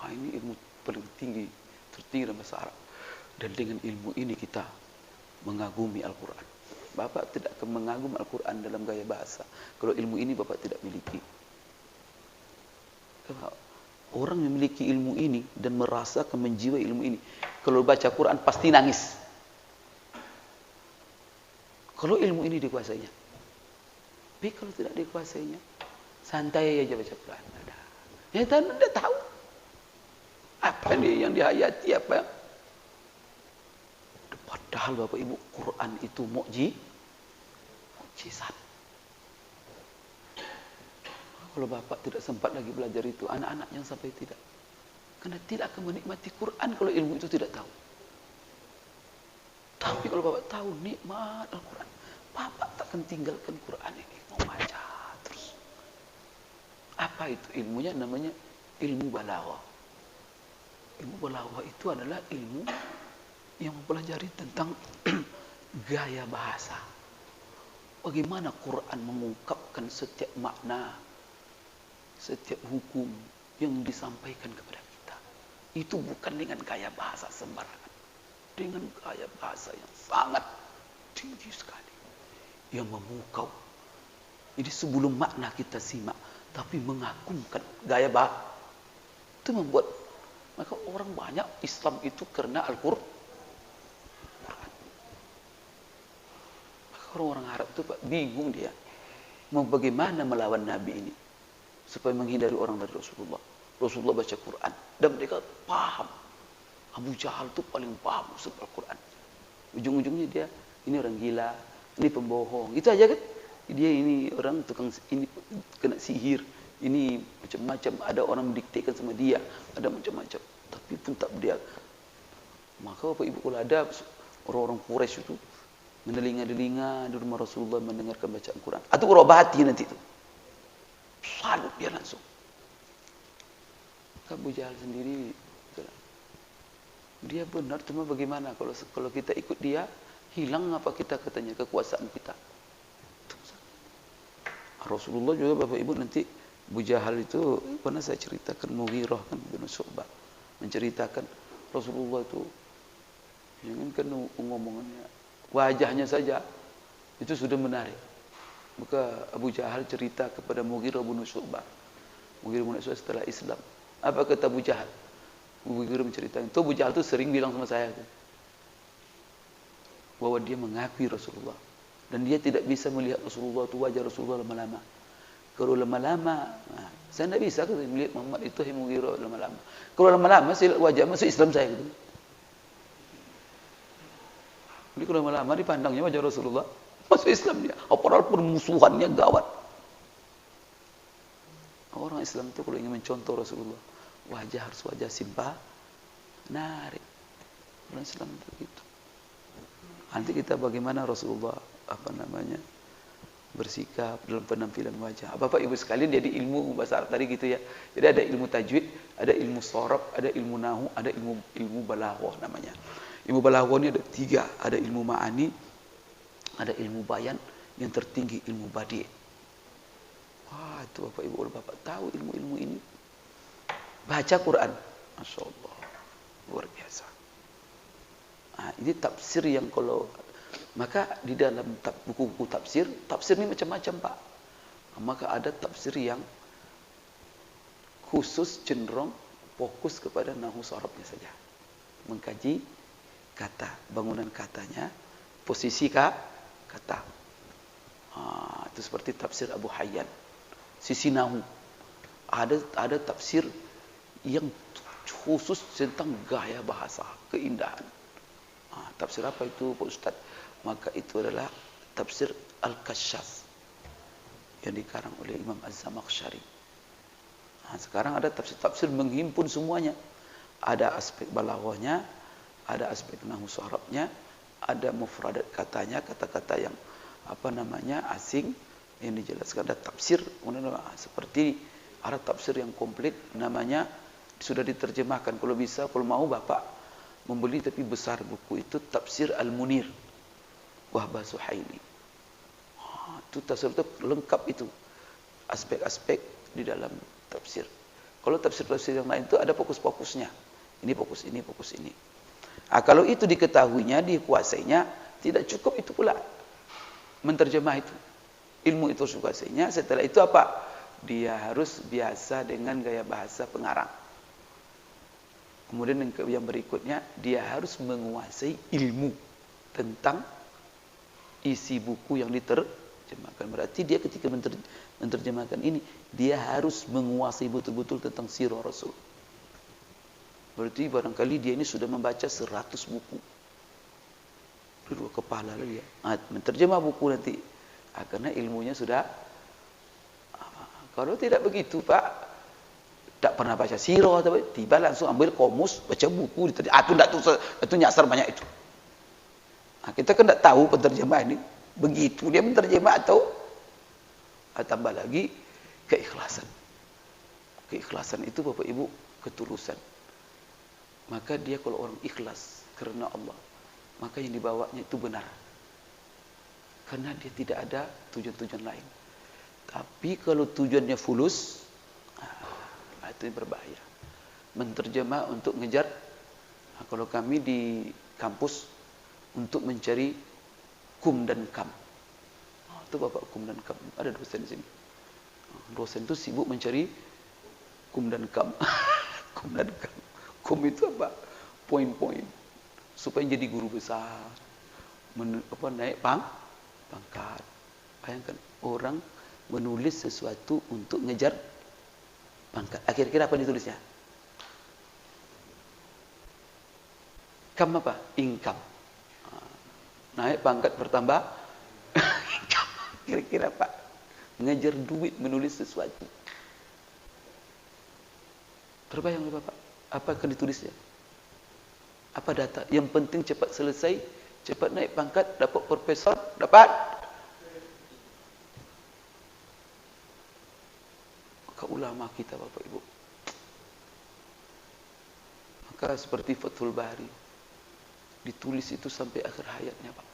Ini ilmu paling tertinggi dalam bahasa Arab. Dan dengan ilmu ini kita mengagumi Al-Quran. Bapak tidak akan mengagum Al-Quran dalam gaya bahasa kalau ilmu ini Bapak tidak miliki. Orang yang memiliki ilmu ini dan merasakan menjiwai ilmu ini, kalau baca Quran pasti nangis. Kalau ilmu ini dikuasainya. Tapi kalau tidak dikuasainya, santai aja baca Quran. Ya tidak tahu apa yang dihayati, apa. Padahal Bapak Ibu, Quran itu mukjizat. Kalau Bapak tidak sempat lagi belajar itu, anak-anak yang sampai tidak. Karena tidak akan menikmati Quran kalau ilmu itu tidak tahu. Tapi kalau Bapak tahu nikmat Al-Quran, Bapak tak akan tinggalkan Quran ini. Mau Apa itu ilmunya? Namanya ilmu balaghah. Ilmu balaghah itu adalah ilmu yang mempelajari tentang gaya bahasa. Bagaimana Quran mengungkapkan setiap makna, setiap hukum yang disampaikan kepada kita. Itu bukan dengan gaya bahasa sembarangan. Dengan gaya bahasa yang sangat tinggi sekali. Yang memukau. Jadi sebelum makna kita simak, tapi mengagumkan gaya bahasa. Itu membuat, maka orang banyak Islam itu karena Al-Quran. Maka orang-orang Arab itu bingung dia. Mau bagaimana melawan Nabi ini. Supaya menghindari orang dari Rasulullah. Rasulullah baca Quran. Dan mereka paham. Abu Jahal itu paling paham usul Al-Quran. Ujung-ujungnya dia, ini orang gila, ini pembohong. Itu aja kan. Dia ini orang tukang, ini kena sihir. Ini macam-macam. Ada orang mendiktekan sama dia. Ada macam-macam. Tapi pun tak dia. Maka Bapak Ibu kalau ada orang-orang Quraisy itu mendelinga-delinga di rumah Rasulullah mendengarkan bacaan Quran. Atau urobati nanti itu. Salut dia langsung. Abu Jahal sendiri dia benar, cuma bagaimana kalau kita ikut dia, hilang apa kita katanya kekuasaan kita. Rasulullah juga Bapak Ibu nanti Abu Jahal itu pernah saya ceritakan, Mughirah kan bin Syu'bah menceritakan Rasulullah itu jangankan ngomongannya, wajahnya saja itu sudah menarik. Maka Abu Jahal cerita kepada Mughirah bin Syu'bah. Mughirah bin Syu'bah setelah Islam. Apa kata Abu Jahal? Mughirah menceritakan, itu Abu Jahal itu sering bilang sama saya bahwa dia mengakui Rasulullah. Dan dia tidak bisa melihat Rasulullah itu wajah Rasulullah lama-lama. Kalau lama-lama, saya tidak bisa melihat Muhammad itu Mughirah lama-lama. Kalau lama-lama saya lihat wajah masuk Islam saya gitu. Jadi kalau lama-lama dipandangnya wajah Rasulullah, masuk Islam dia. Apalagi permusuhannya gawat. Orang Islam itu kalau ingin mencontoh Rasulullah, wajah harus wajah simpah, menarik. Orang Islam itu begitu. Nanti kita bagaimana Rasulullah bersikap dalam penampilan wajah. Bapak Ibu sekalian, jadi ilmu bahasa Arab tadi gitu ya. Jadi ada ilmu tajwid, ada ilmu sharaf, ada ilmu nahu, ada ilmu balaghah namanya. Ilmu balaghah ini ada 3, ada ilmu ma'ani, ada ilmu bayan, yang tertinggi ilmu badi'. Wah, itu Bapak Ibu Bapak tahu ilmu-ilmu ini. Baca Quran, Masya Allah, luar biasa. Nah, ini tafsir yang kalau, maka di dalam buku-buku tafsir ini macam-macam Pak. Maka ada tafsir yang khusus cenderung fokus kepada nahu sharafnya saja. Mengkaji kata, bangunan katanya, posisi kata. Itu seperti tafsir Abu Hayyan. Sisi nahu. Ada tafsir yang khusus tentang gaya bahasa, keindahan. Tafsir apa itu Pak Ustaz? Maka itu adalah tafsir Al-Kasyaf yang dikarang oleh Imam Az-Zamakhsyari. Sekarang ada tafsir menghimpun semuanya. Ada aspek balaghahnya, ada aspek nahwu sharafnya, ada mufradat katanya, kata-kata yang asing yang dijelaskan. Ada tafsir seperti ada tafsir yang komplit namanya sudah diterjemahkan. Kalau bisa, kalau mau Bapak membeli tapi besar buku itu tafsir Al-Munir Wahbah Suhaili. Itu tafsir itu lengkap itu aspek-aspek di dalam tafsir. Kalau tafsir-tafsir yang lain itu ada fokus-fokusnya. Ini fokus ini, fokus ini. Kalau itu diketahuinya, dikuasainya, tidak cukup itu pula menterjemah itu. Ilmu itu dikuasainya. Setelah itu apa? Dia harus biasa dengan gaya bahasa pengarang. Kemudian yang berikutnya, dia harus menguasai ilmu tentang isi buku yang diterjemahkan. Berarti dia ketika menerjemahkan ini, dia harus menguasai betul-betul tentang sirah Rasul. Berarti barangkali dia ini sudah membaca 100 buku. Dua kepala lagi ya. Menerjemah buku nanti. Karena ilmunya sudah. Kalau tidak begitu Pak, tak pernah baca sirah, tiba langsung ambil komus, baca buku, itu nyasar banyak itu. Kita kan tidak tahu penterjemah ini. Begitu dia menterjemah atau tambah lagi keikhlasan. Keikhlasan itu Bapak Ibu ketulusan. Maka dia kalau orang ikhlas karena Allah, maka yang dibawanya itu benar. Karena dia tidak ada tujuan-tujuan lain. Tapi kalau tujuannya fulus, itu yang berbahaya. Menterjemah untuk ngejar. Kalau kami di kampus untuk mencari kum dan kam. Itu Bapak kum dan kam. Ada dosen di sini. Dosen itu sibuk mencari kum dan kam. Kum dan kam. Kum itu apa? Poin-poin supaya jadi guru besar. Naik pangkat. Bayangkan orang menulis sesuatu untuk ngejar pangkat. Akhir-akhir apa ditulisnya? Kam apa? Income. Naik pangkat bertambah. Kira-kira apa? Ngejar duit menulis sesuatu. Terbayang Bapak? Apa akan ditulisnya? Apa data? Yang penting cepat selesai, cepat naik pangkat, dapat profesor, dapat. Maka ulama kita Bapak Ibu. Maka seperti Fathul Bari, ditulis itu sampai akhir hayatnya Pak.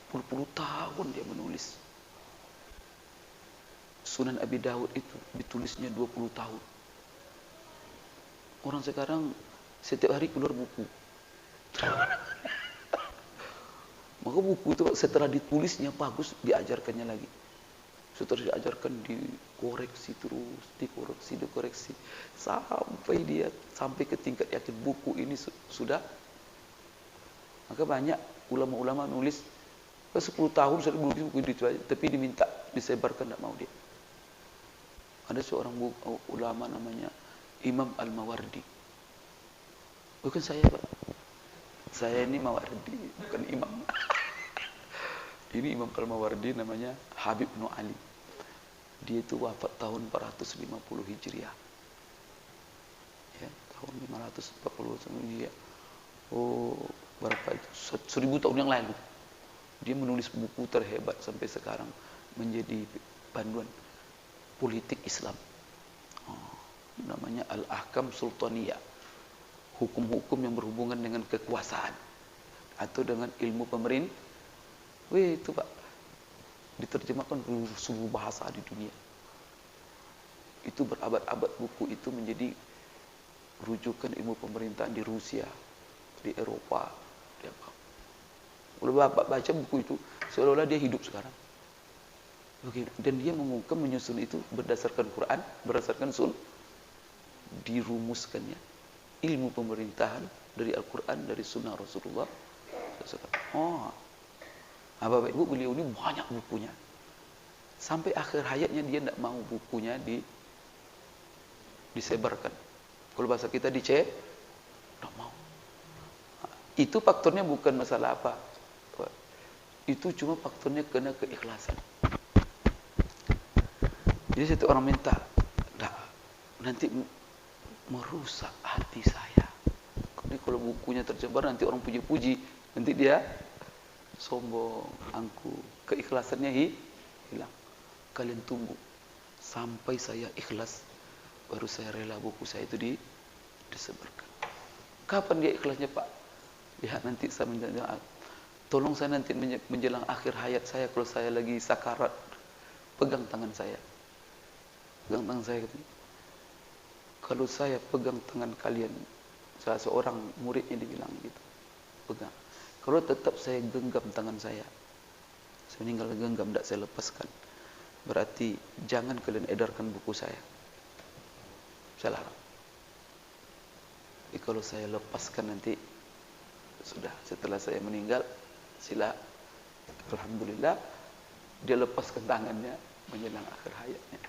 Puluh-puluh tahun dia menulis. Sunan Abi Dawud itu ditulisnya 20 tahun. Orang sekarang setiap hari keluar buku. Maka buku itu setelah ditulisnya bagus, diajarkannya lagi. Setelah diajarkan, dikoreksi terus, dikoreksi. Sampai ke tingkat yakin buku ini sudah. Maka banyak ulama-ulama nulis 10 tahun sudah nulis buku itu, tapi diminta disebarkan, tidak mau dia. Ada seorang ulama namanya Imam Al-Mawardi. Bukan saya Pak. Saya ini Mawardi, bukan Imam. Ini Imam Al-Mawardi namanya Habib Nur Ali. Dia itu wafat tahun 450 Hijriah. Ya, tahun 540 Hijriah. Oh, berapa itu? 1000 tahun yang lalu. Dia menulis buku terhebat sampai sekarang, menjadi panduan politik Islam. Namanya Al-Ahkam Sultaniyah. Hukum-hukum yang berhubungan dengan kekuasaan atau dengan ilmu pemerintah. Itu Pak, diterjemahkan ke seluruh bahasa di dunia. Itu berabad-abad buku itu menjadi rujukan ilmu pemerintahan di Rusia, di Eropa, di apa. Kalau Bapak baca buku itu, seolah-olah dia hidup sekarang. Dan dia mengungkap, menyusun itu berdasarkan Quran, berdasarkan dirumuskannya ilmu pemerintahan dari Al-Quran, dari Sunnah Rasulullah. Bapak Ibu, beliau ini banyak bukunya. Sampai akhir hayatnya dia tidak mau bukunya disebarkan. Kalau bahasa kita tidak mau. Itu faktornya bukan masalah apa. Itu cuma faktornya kena keikhlasan. Jadi satu orang minta, nanti merusak hati saya. Ini kalau bukunya tersebar nanti orang puji-puji, nanti dia sombong, angku, keikhlasannya hilang. Kalian tunggu sampai saya ikhlas, baru saya rela buku saya itu disebarkan. Kapan dia ikhlasnya Pak? Lihat nanti saya menjalankan. Tolong saya nanti menjelang akhir hayat saya, kalau saya lagi sakarat, pegang tangan saya. Pegang tangan saya. Kalau saya pegang tangan kalian, salah seorang muridnya dibilang gitu, pegang. Kalau tetap saya genggam tangan saya meninggal genggam, tidak saya lepaskan, berarti jangan kalian edarkan buku saya. Saya larang. Jadi kalau saya lepaskan nanti, sudah setelah saya meninggal, sila, alhamdulillah, dia lepaskan tangannya menjelang akhir hayatnya.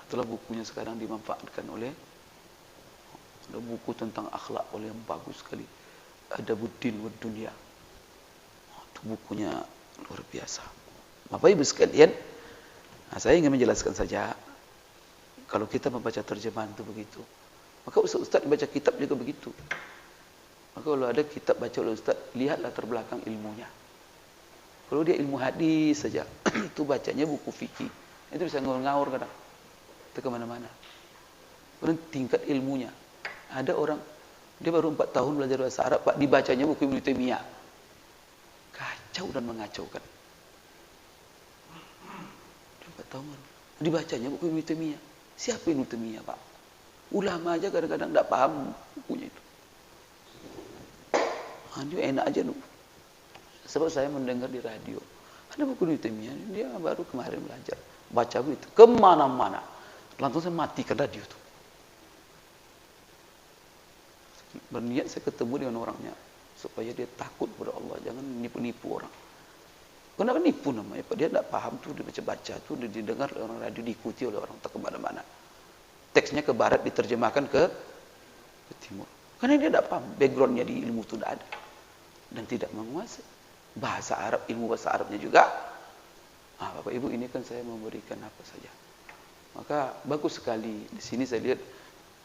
Itulah bukunya sekarang dimanfaatkan oleh, ada buku tentang akhlak oleh yang bagus sekali, Adabuddin wa Dunya. Itu bukunya luar biasa. Bapak Ibu sekalian, saya ingin menjelaskan saja, kalau kita membaca terjemahan itu begitu, maka Ustaz baca kitab juga begitu. Maka kalau ada kitab baca oleh Ustaz, lihatlah terbelakang ilmunya. Kalau dia ilmu hadis saja, itu bacanya buku fikih, itu bisa ngawur-ngawur kadang. Itu kemana-mana. Kemudian tingkat ilmunya. Ada orang, dia baru 4 tahun belajar bahasa Arab, Pak, dibacanya buku Ibnu Taimiyah. Kacau dan mengacaukan. 4 tahun baru. Dibacanya buku Ibnu Taimiyah. Siapa Ibnu Taimiyah, Pak? Ulama aja kadang-kadang tidak paham bukunya itu. Dia enak aja lu. Sebab saya mendengar di radio, ada buku Ibnu Taimiyah, dia baru kemarin belajar. Baca begitu, kemana-mana. Langsung saya matikan radio itu. Berniat saya ketemu dengan orangnya, supaya dia takut kepada Allah, jangan nipu-nipu orang. Kenapa nipu namanya? Pak, dia tidak paham tuh, dia baca-baca tuh, dia didengar oleh orang radio, diikuti oleh orang tak kemana-mana. Teksnya ke barat diterjemahkan ke timur. Karena dia tidak paham, backgroundnya di ilmu itu tidak ada. Dan tidak menguasai. Bahasa Arab, ilmu bahasa Arabnya juga. Bapak Ibu, ini kan saya memberikan apa saja. Maka bagus sekali. Di sini saya lihat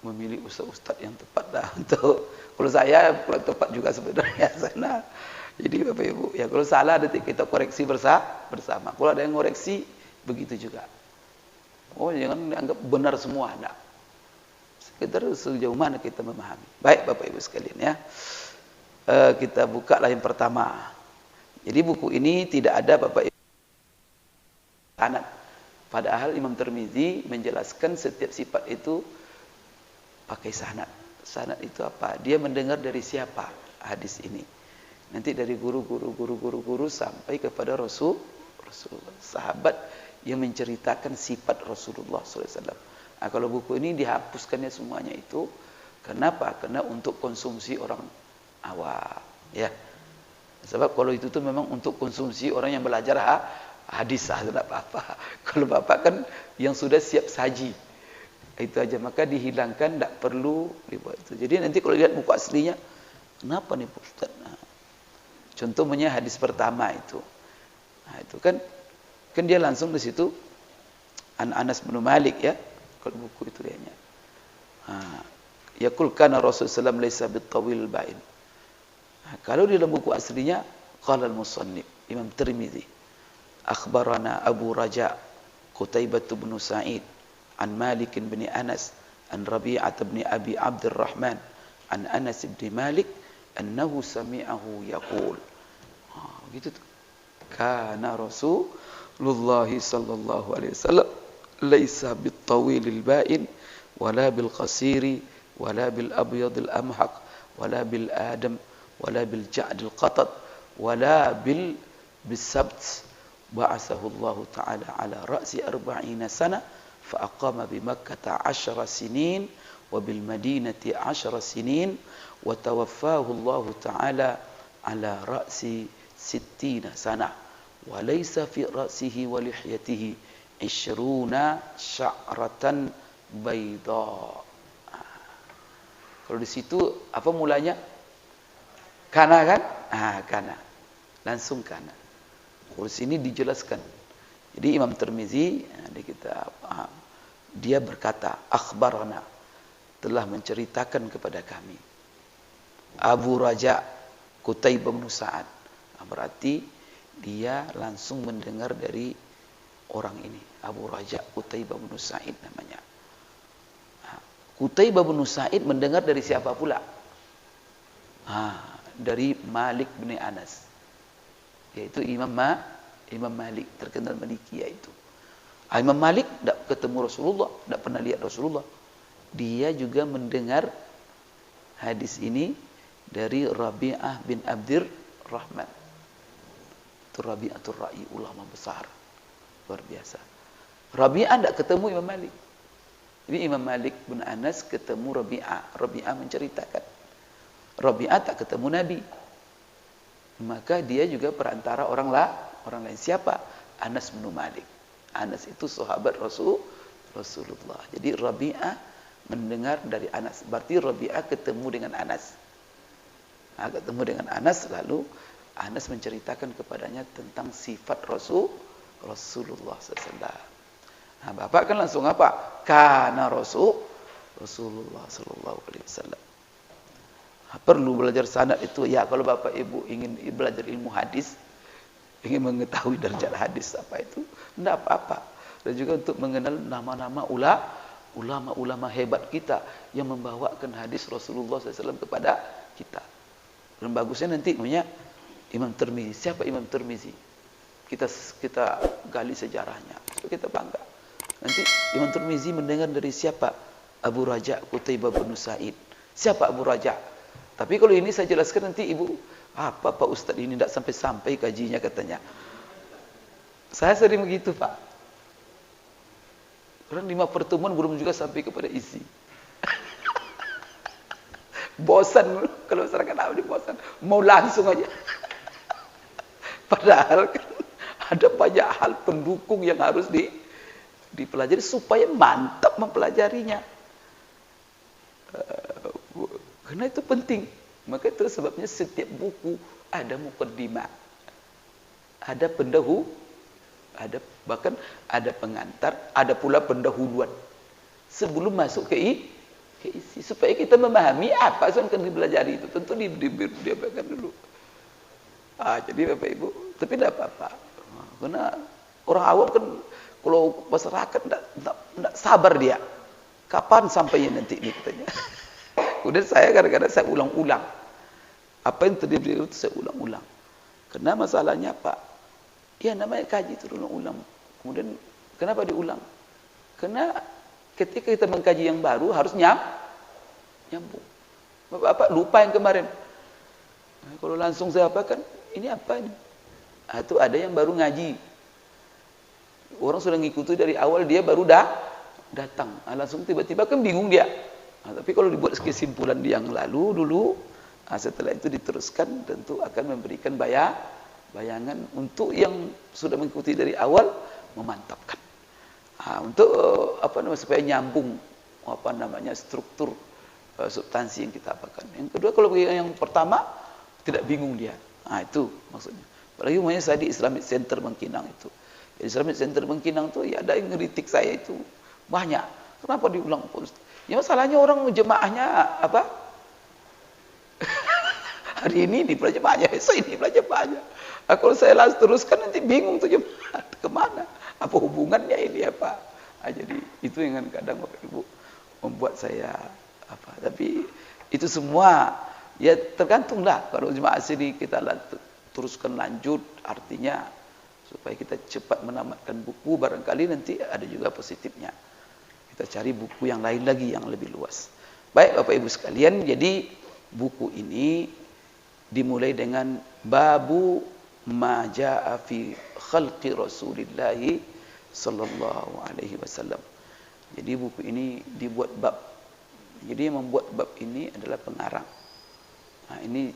memilih ustaz-ustaz yang tepat dah untuk. Kalau saya kurang tepat juga sebenarnya sana. Jadi Bapak Ibu, ya kalau salah nanti kita koreksi bersama. Kalau ada yang koreksi, begitu juga. Oh, jangan dianggap benar semua, enggak. Sekedar sejauh mana kita memahami. Baik Bapak Ibu sekalian ya. Kita buka lah yang pertama. Jadi buku ini tidak ada Bapak Ibu sanad. Padahal Imam Tirmizi menjelaskan setiap sifat itu pakai sanad. Sanad itu apa? Dia mendengar dari siapa hadis ini. Nanti dari guru sampai kepada Rasulullah. Sahabat yang menceritakan sifat Rasulullah SAW. Nah, kalau buku ini dihapuskannya semuanya itu, kenapa? Karena untuk konsumsi orang awam, ya. Sebab kalau itu tuh memang untuk konsumsi orang yang belajar hadis, tidak apa-apa. Kalau Bapak kan yang sudah siap saji, itu aja, maka dihilangkan, tidak perlu dibuat itu. Jadi nanti kalau lihat buku aslinya, kenapa nih Ustaz? Nah, contohnya hadis pertama itu. Nah, itu kan dia langsung di situ Anas bin Malik ya, kalau buku itu lihatnya. Yaqul kana Rasulullah sallallahu alaihi wasallam laisa bitawil ba'in. Kalau di dalam buku aslinya qala al-musannif Imam Tirmizi akhbarana Abu Raja Qutaibah bin Sa'id an Malik bin Anas an Rabi'ah bin Abi Abdurrahman an Anas bin Malik annahu sami'ahu yaqul. Begitu tuh. Kana Rasulullah sallallahu alaihi wasallam laisa bitawilil ba'in wala bil qasiri wala bil abyadil amhaq wala bil adam wala bil ja'dil qatat wala bil bisabt ba'athahu Allah ta'ala ala ra'si 40 sana fa aqama bi Makkah 10 sinin wa bil Madinati 10 sinin wa tawaffahu Allah ta'ala ala ra'si 60 sana wa laysa fi ra'sihi wa lihyatihi 20 sya'ratan bayda. Kalau di situ apa mulanya? Kana kan? Kana. Langsung kana. Kalau sini dijelaskan. Jadi Imam Tirmizi, kita paham. Dia berkata, akhbarana, telah menceritakan kepada kami. Abu Raja Qutaibah bin Sa'ad. Berarti dia langsung mendengar dari orang ini. Abu Raja Qutaibah bin Sa'id namanya. Qutaibah bin Sa'id mendengar dari siapa pula? Dari Malik bin Anas, yaitu Imam Malik, terkenal Malikiyah itu. Imam Malik tidak ketemu Rasulullah, tidak pernah lihat Rasulullah. Dia juga mendengar hadis ini dari Rabi'ah bin Abdurrahman. Itu Rabi'atul Ra'i, ulama besar, luar biasa. Rabi'ah tidak ketemu Imam Malik. Jadi Imam Malik bin Anas ketemu Rabi'ah. Rabi'ah menceritakan. Rabi'ah tak ketemu Nabi. Maka dia juga perantara orang lain. Siapa? Anas bin Malik. Anas itu sahabat Rasulullah. Jadi Rabi'ah mendengar dari Anas. Berarti Rabi'ah ketemu dengan Anas. Ketemu dengan Anas, lalu Anas menceritakan kepadanya tentang sifat Rasulullah SAW. Bapak kan langsung apa? Kana Rasulullah SAW. Perlu belajar sanad itu ya. Kalau Bapak Ibu ingin belajar ilmu hadis, ingin mengetahui derajat hadis apa itu, tidak apa-apa. dan juga untuk mengenal nama-nama ulama-ulama hebat kita yang membawakan hadis Rasulullah SAW kepada kita. Dan bagusnya nanti punya Imam Tirmizi. Siapa Imam Tirmizi? Kita gali sejarahnya supaya kita bangga. Nanti Imam Tirmizi mendengar dari siapa? Abu Raja Qutaibah bin Sa'id. Siapa Abu Raja? Tapi kalau ini saya jelaskan nanti ibu, apa Pak Ustadz ini tidak sampai-sampai kajinya katanya. Saya sering begitu Pak. Orang 5 pertemuan belum juga sampai kepada isi. Bosan kalau masyarakat Arab bosan, mau langsung aja. Padahal kan ada banyak hal pendukung yang harus dipelajari supaya mantap mempelajarinya. Karena itu penting. Maka itu sebabnya setiap buku ada mukaddimah, ada pendahulu, bahkan ada pengantar, ada pula pendahuluan sebelum masuk ke isi, supaya kita memahami apa yang akan dipelajari itu. Tentu diapakan dulu. Jadi Bapak Ibu, tapi tidak apa-apa, karena orang awam kan kalau masyarakat tidak sabar dia, kapan sampainya nanti ini katanya. Kemudian saya kadang-kadang saya ulang-ulang apa yang terjadi itu, saya ulang-ulang. Karena masalahnya Pak, ya namanya kaji itu ulang-ulang. Kemudian kenapa diulang? Karena ketika kita mengkaji yang baru harus nyambung. Bapak lupa yang kemarin. Nah, kalau langsung saya apakan, ini apa ini? Itu ada yang baru ngaji. Orang sudah ngikuti dari awal, dia baru datang. Langsung tiba-tiba kan bingung dia. Tapi kalau dibuat kesimpulan di yang lalu dulu, setelah itu diteruskan, tentu akan memberikan bayangan untuk yang sudah mengikuti dari awal, memantapkan. Untuk supaya nyambung struktur substansi yang kita apakan. Yang kedua, kalau yang pertama tidak bingung dia. Itu maksudnya. Apalagi umumnya saya di Islamic Center Bangkinang itu. Di Islamic Center Bangkinang itu ya ada yang ngeritik saya itu banyak. Kenapa diulang? Ya masalahnya orang jemaahnya apa? Hari ini belajar banyak, besok ini belajar banyak. Kalau saya teruskan nanti bingung tuh jemaah kemana? Apa hubungannya ini apa? Jadi itu yang kadang Bapak Ibu membuat saya apa? Tapi itu semua ya tergantunglah. Kalau jemaah sini kita teruskan lanjut, artinya supaya kita cepat menamatkan buku, barangkali nanti ada juga positifnya. Kita cari buku yang lain lagi yang lebih luas. Baik Bapak Ibu sekalian, jadi buku ini dimulai dengan babu ma jaa fi khalqi Rasulillah sallallahu alaihi wasallam. Jadi buku ini dibuat bab. Jadi yang membuat bab ini adalah pengarang. Ini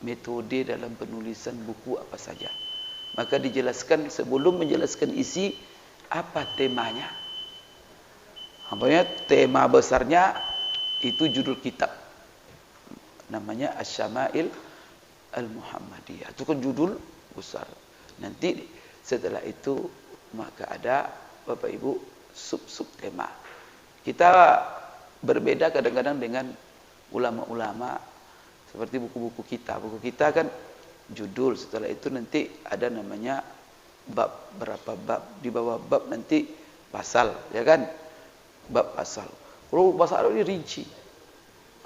metode dalam penulisan buku apa saja. Maka dijelaskan sebelum menjelaskan isi apa temanya. Tema besarnya itu judul kitab. Namanya Asy-Syama'il Al-Muhammadiyah. Itu kan judul besar. Nanti setelah itu maka ada Bapak Ibu sub-sub tema. Kita berbeda kadang-kadang dengan ulama-ulama seperti buku-buku kita. Buku kita kan judul, setelah itu nanti ada namanya bab, berapa bab, di bawah bab nanti pasal, ya kan? Bab pasal. Kalau bahasa Arab ini rinci.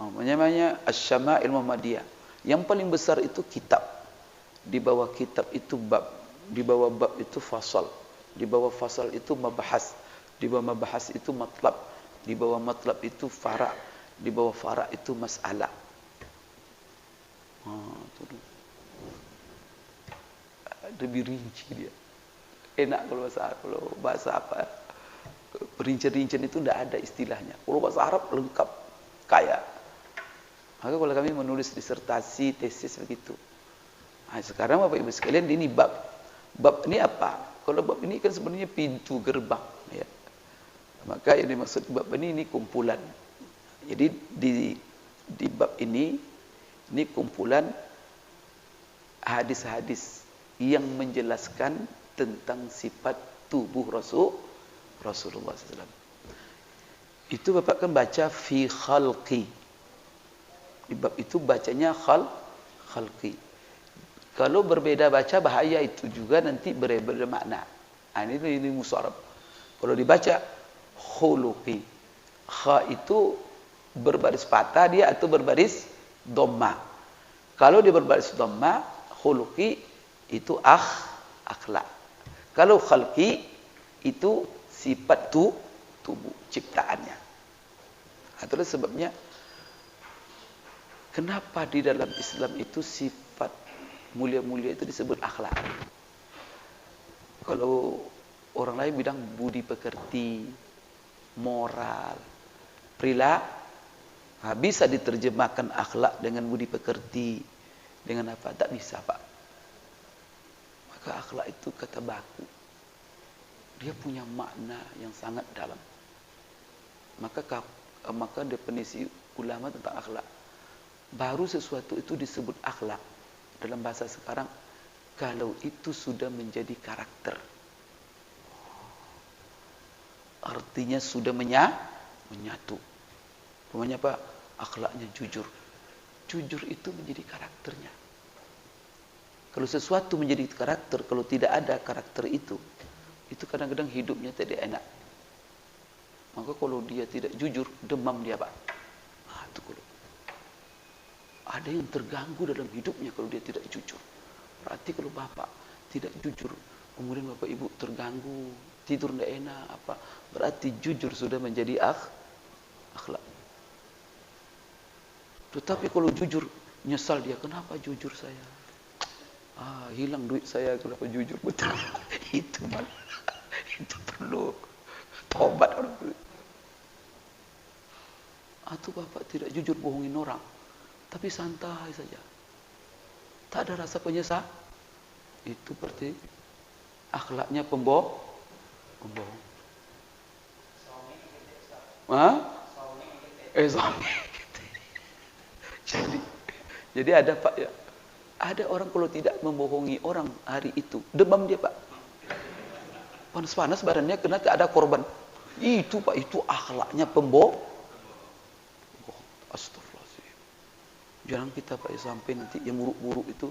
Namanya Asy-Syama'il Muhammadiyah. Yang paling besar itu kitab. Di bawah kitab itu bab. Di bawah bab itu fasal. Di bawah fasal itu mabahas. Di bawah mabahas itu matlab. Di bawah matlab itu fara'. Di bawah fara' itu mas'alah. Lebih rinci dia. Enak kalau bahasa Arab. Kalau bahasa apa? Rincian-rincian itu tidak ada istilahnya. Kalau bahasa Arab lengkap, kaya. Maka kalau kami menulis disertasi, tesis begitu. Sekarang Bapak Ibu sekalian, ini bab. Bab ini apa? Kalau bab ini kan sebenarnya pintu gerbang. Ya. Maka yang dimaksud bab ini kumpulan. Jadi di bab ini kumpulan hadis-hadis yang menjelaskan tentang sifat tubuh Rasulullah SAW. Itu Bapak kan baca fi khalqi. Di bab itu bacanya khalqi. Kalau berbeda baca bahaya, itu juga nanti berbeda makna. Ini musuh Arab. Kalau dibaca khuluqi, kha itu berbaris patah dia atau berbaris dhamma. Kalau dia berbaris dhamma, khuluqi itu akhlak. Kalau khalqi itu sifat tubuh, ciptaannya. Itulah sebabnya kenapa di dalam Islam itu sifat mulia-mulia itu disebut akhlak. Kalau orang lain bilang budi pekerti, moral, perilaku, bisa diterjemahkan akhlak dengan budi pekerti, dengan apa? Tak bisa, Pak. Maka akhlak itu kata baku. Dia punya makna yang sangat dalam. Maka definisi ulama tentang akhlak, baru sesuatu itu disebut akhlak dalam bahasa sekarang kalau itu sudah menjadi karakter. Artinya sudah menyatu. Namanya apa? Akhlaknya jujur. Jujur itu menjadi karakternya. Kalau sesuatu menjadi karakter, kalau tidak ada karakter itu kadang-kadang hidupnya tidak enak. Maka kalau dia tidak jujur, demam dia, Pak. Itu kalau ada yang terganggu dalam hidupnya kalau dia tidak jujur. Berarti kalau bapak tidak jujur, kemudian bapak ibu terganggu, tidur tidak enak, berarti jujur sudah menjadi akhlak. Tetapi kalau jujur, nyesal dia, kenapa jujur saya? Hilang duit saya, kenapa jujur? Betul. Itu perlu tobat orang. Atau bapak tidak jujur bohongin orang, tapi santai saja, tak ada rasa penyesal, itu berarti akhlaknya pembohong. Jadi ada, Pak, ya. Ada orang kalau tidak membohongi orang hari itu, demam dia, Pak. Panas-panas badannya kena tak ada korban. Itu, Pak, itu akhlaknya pembohong. Astagfirullahaladzim. Jangan kita, Pak, sampai nanti yang buruk-buruk itu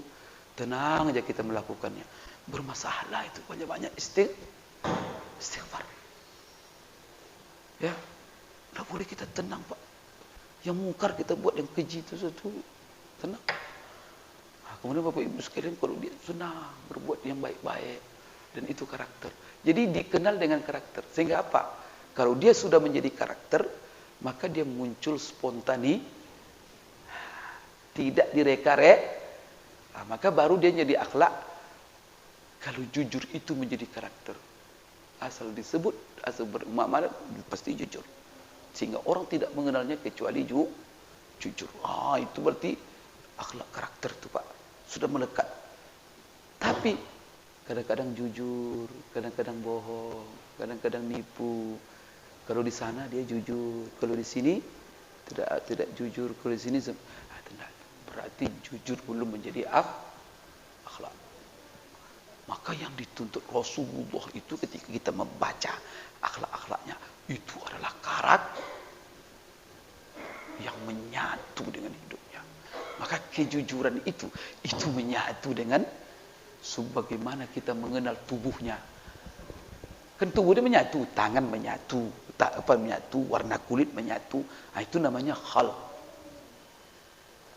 tenang aja kita melakukannya. Bermasalah itu banyak-banyak istighfar. Ya, tidak boleh kita tenang, Pak. Yang mungkar kita buat, yang keji itu satu tenang. Kemudian Bapak Ibu sekalian, kalau dia senang berbuat yang baik-baik, dan itu karakter. Jadi dikenal dengan karakter. Sehingga apa? Kalau dia sudah menjadi karakter, maka dia muncul spontani, tidak direka-reka. Maka baru dia jadi akhlak. Kalau jujur itu menjadi karakter. Asal disebut, asal bermuamalah, pasti jujur. Sehingga orang tidak mengenalnya kecuali jujur. Itu berarti akhlak karakter itu, Pak. Sudah melekat. Tapi kadang-kadang jujur, kadang-kadang bohong, kadang-kadang nipu. Kalau di sana dia jujur, kalau di sini tidak jujur, kalau di sini berarti jujur belum menjadi akhlak. Maka yang dituntut Rasulullah itu ketika kita membaca akhlak-akhlaknya, itu adalah karakter yang menyatu dengan hidupnya. Maka kejujuran itu menyatu dengan sebagaimana kita mengenal tubuhnya. Kan tubuhnya menyatu, tangan menyatu, menyatu, warna kulit menyatu. Itu namanya khalq.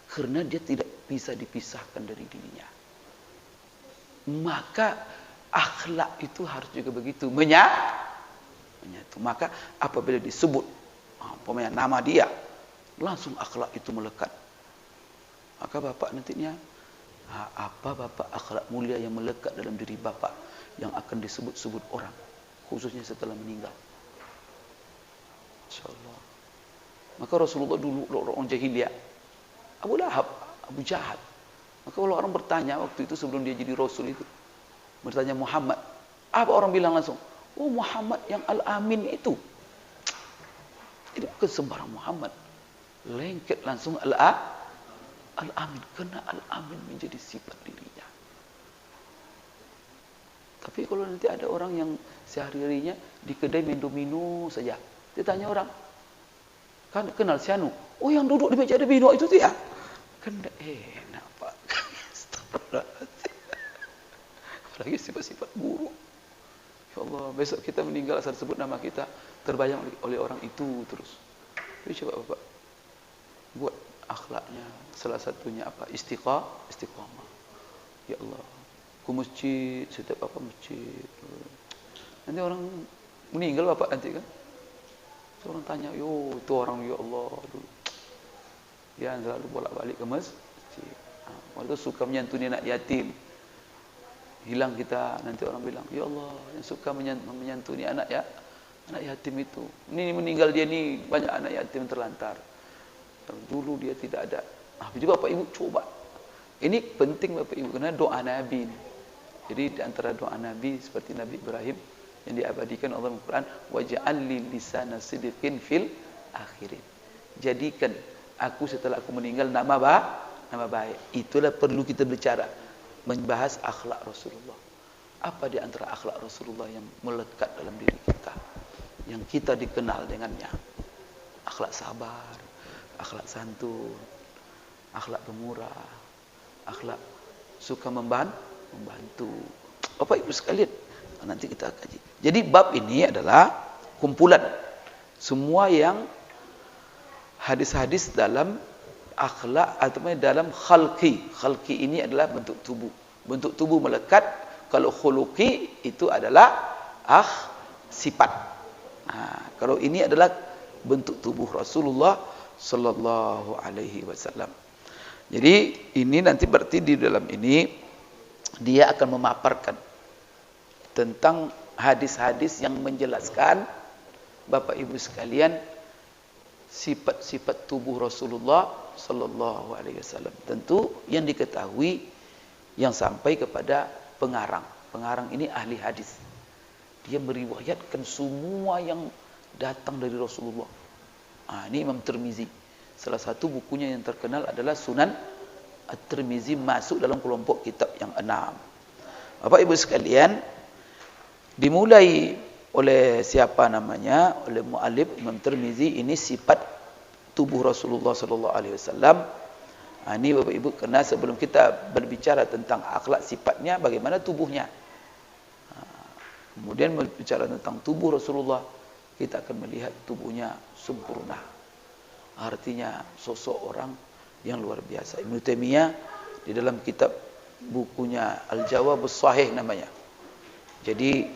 Karena dia tidak bisa dipisahkan dari dirinya. Maka akhlak itu harus juga begitu, menyatu. Maka apabila disebut nama dia, langsung akhlak itu melekat. Maka bapak nantinya, apa bapak akhlak mulia yang melekat dalam diri bapak yang akan disebut-sebut orang, khususnya setelah meninggal. InsyaAllah. Maka Rasulullah dulu orang jahiliyah, Abu Lahab, Abu Jahal. Maka kalau orang bertanya waktu itu sebelum dia jadi Rasul itu, bertanya Muhammad, apa orang bilang langsung? Oh, Muhammad yang Al-Amin itu. Ini bukan sembarang Muhammad. Lengket langsung Al-Amin. Karena Al-Amin menjadi sifat dirinya. Tapi kalau nanti ada orang yang sehari-harinya di kedai minum saja, ditanya orang, kan kenal si Anu? Oh, yang duduk di meja ada minum itu dia. Kan enak, Pak. Apalagi sifat-sifat buruk. Ya Allah, besok kita meninggal asal sebut nama kita, terbayang oleh orang itu terus. Jadi coba Bapak buat akhlaknya, salah satunya apa? Istiqamah. Ya Allah, ke masjid, setiap apa masjid. Nanti orang meninggal Bapak nanti kan. Orang tanya, yo itu orang ya Allah dulu. Dia selalu bolak-balik ke masjid. Waktu suka menyantuni anak yatim. Hilang kita, nanti orang bilang, ya Allah yang suka menyantuni anak yatim itu. Ini meninggal dia ni banyak anak yatim terlantar. Dulu dia tidak ada. Juga Bapak Ibu coba. Ini penting Bapak Ibu karena doa Nabi ini. Jadi di antara doa Nabi seperti Nabi Ibrahim yang diabadikan Allah Al-Quran, waj'al li lisana sidqin fil akhirin. Jadikan aku setelah aku meninggal nama baik. Itulah perlu kita bicara, membahas akhlak Rasulullah. Apa di antara akhlak Rasulullah yang melekat dalam diri kita, yang kita dikenal dengannya? Akhlak sabar, akhlak santun, akhlak pemurah, akhlak suka membantu. Bapak Ibu sekalian, nanti kita kaji. Jadi bab ini adalah kumpulan semua yang hadis-hadis dalam akhlak atau dalam khalqi. Khalqi ini adalah bentuk tubuh. Bentuk tubuh melekat. Kalau khuluqi itu adalah sifat. Kalau ini adalah bentuk tubuh Rasulullah sallallahu alaihi wasallam. Jadi ini nanti berarti di dalam ini dia akan memaparkan tentang hadis-hadis yang menjelaskan Bapak Ibu sekalian sifat-sifat tubuh Rasulullah sallallahu alaihi wasallam. Tentu yang diketahui yang sampai kepada pengarang. Pengarang ini ahli hadis. Dia meriwayatkan semua yang datang dari Rasulullah. Ini Imam Tirmizi. Salah satu bukunya yang terkenal adalah Sunan At-Tirmizi, masuk dalam kelompok kitab yang 6. Bapak Ibu sekalian, dimulai oleh siapa namanya? Oleh muallif Imam Tirmizi. Ini sifat tubuh Rasulullah sallallahu alaihi wasallam. Ini Bapak Ibu, karena sebelum kita berbicara tentang akhlak sifatnya, bagaimana tubuhnya. Kemudian berbicara tentang tubuh Rasulullah, kita akan melihat tubuhnya sempurna. Artinya sosok orang yang luar biasa. Ibnu Taimiyah di dalam kitab bukunya Al-Jawabus Shahih namanya. Jadi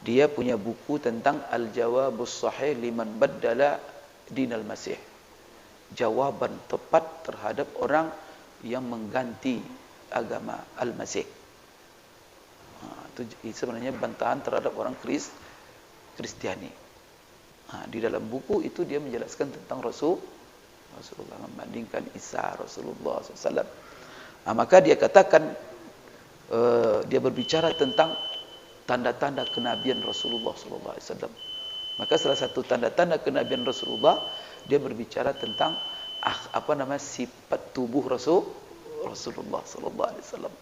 dia punya buku tentang Al-Jawabus Shahih liman baddala dinal Masih. Jawaban tepat terhadap orang yang mengganti agama Al-Masih. Itu sebenarnya bantahan terhadap orang Kristiani. Di dalam buku itu dia menjelaskan tentang Rasulullah, membandingkan Isa Rasulullah SAW. Maka dia katakan, dia berbicara tentang tanda-tanda kenabian Rasulullah SAW. Maka salah satu tanda-tanda kenabian Rasulullah, dia berbicara tentang sifat tubuh Rasulullah SAW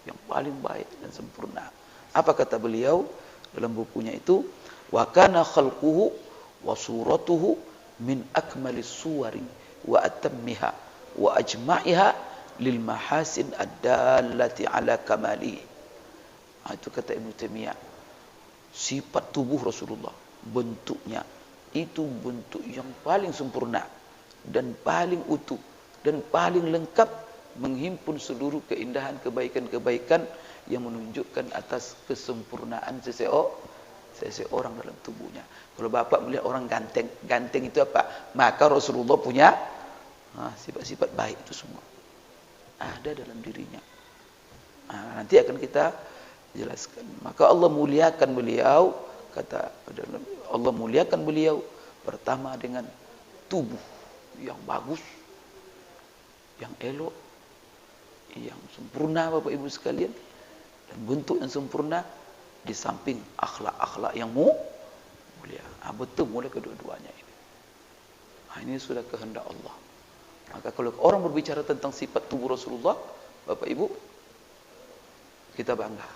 yang paling baik dan sempurna. Apa kata beliau dalam bukunya itu? Wa kana khalquhu wa suratuhu min akmalis suwari wa atammiha wa ajma'iha lil mahasin ad-dallati ala kamali. Itu kata Ibnu Taimiyah. Sifat tubuh Rasulullah, bentuknya itu bentuk yang paling sempurna dan paling utuh dan paling lengkap, menghimpun seluruh keindahan, kebaikan-kebaikan yang menunjukkan atas kesempurnaan seseorang dalam tubuhnya. Kalau Bapak melihat orang ganteng itu apa? Maka Rasulullah punya sifat-sifat baik itu semua ada dalam dirinya. Nanti akan kita jelaskan. Maka Allah muliakan beliau, kata Allah muliakan beliau pertama dengan tubuh yang bagus, yang elok, yang sempurna Bapak Ibu sekalian, dan bentuk yang sempurna, di samping akhlak-akhlak yang mulia. Betul mulai kedua-duanya ini. Ini sudah kehendak Allah. Maka kalau orang berbicara tentang sifat tubuh Rasulullah, Bapak Ibu, kita bangga.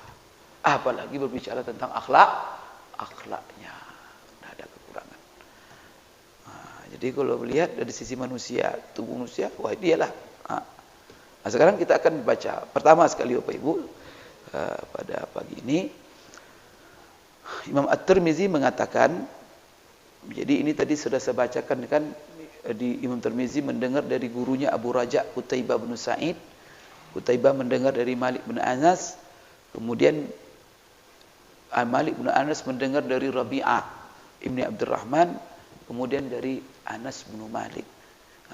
Apalagi berbicara tentang akhlaknya, tidak ada kekurangan. Jadi kalau melihat dari sisi manusia, tubuh manusia, wah dialah. Sekarang kita akan baca pertama sekali Bapak Ibu pada pagi ini Imam At-Tirmizi mengatakan, jadi ini tadi sudah saya bacakan kan, di Imam Tirmizi mendengar dari gurunya Abu Raja Qutaibah bin Sa'id. Qutaibah mendengar dari Malik bin Anas, kemudian Malik bin Anas mendengar dari Rabi'ah Ibni Abdurrahman, kemudian dari Anas bin Malik.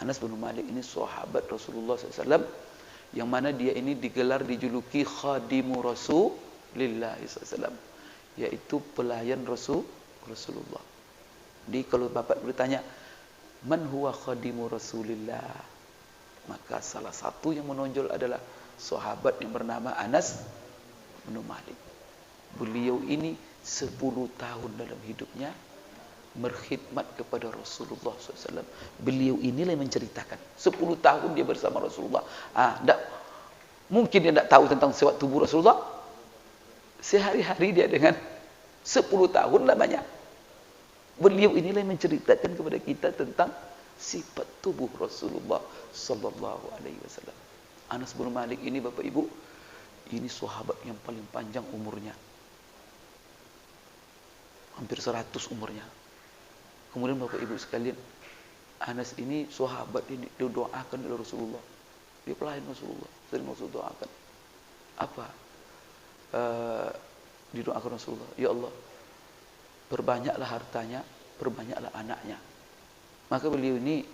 Anas bin Malik ini sahabat Rasulullah SAW, yang mana dia ini digelar, dijuluki Khadimu Rasulillah SAW, yaitu pelayan Rasulullah. Jadi kalau Bapak bertanya, man huwa khadimu Rasulillah, maka salah satu yang menonjol adalah sahabat yang bernama Anas bin Malik. Beliau ini 10 tahun dalam hidupnya berkhidmat kepada Rasulullah SAW. Beliau inilah yang menceritakan 10 tahun dia bersama Rasulullah. Mungkin dia tidak tahu tentang sifat tubuh Rasulullah. Sehari-hari dia dengan 10 tahun lamanya. Beliau inilah yang menceritakan kepada kita tentang sifat tubuh Rasulullah sallallahu alaihi wasallam. Anas bin Malik ini Bapak Ibu, ini sahabat yang paling panjang umurnya. Hampir 100 umurnya. Kemudian Bapak Ibu sekalian, Anas ini sahabat ini didoakan oleh Rasulullah. Dia pelayan Rasulullah, sering Rasulullah doakan. Apa? Didoakan Rasulullah, ya Allah, perbanyaklah hartanya, perbanyaklah anaknya. Maka beliau ini,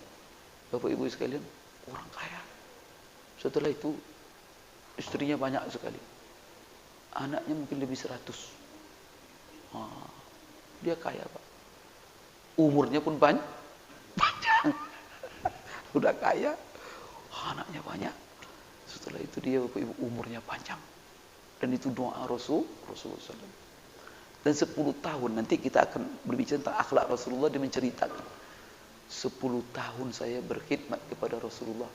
Bapak Ibu sekalian, orang kaya. Setelah itu, istrinya banyak sekali. Anaknya mungkin lebih 100. Dia kaya, Pak. Umurnya pun panjang. Udah kaya, anaknya banyak. Setelah itu dia, Bapak Ibu, umurnya panjang. Dan itu doa Rasulullah SAW. Dan 10 tahun, nanti kita akan berbicara tentang akhlak Rasulullah. Dia menceritakan 10 tahun saya berkhidmat kepada Rasulullah,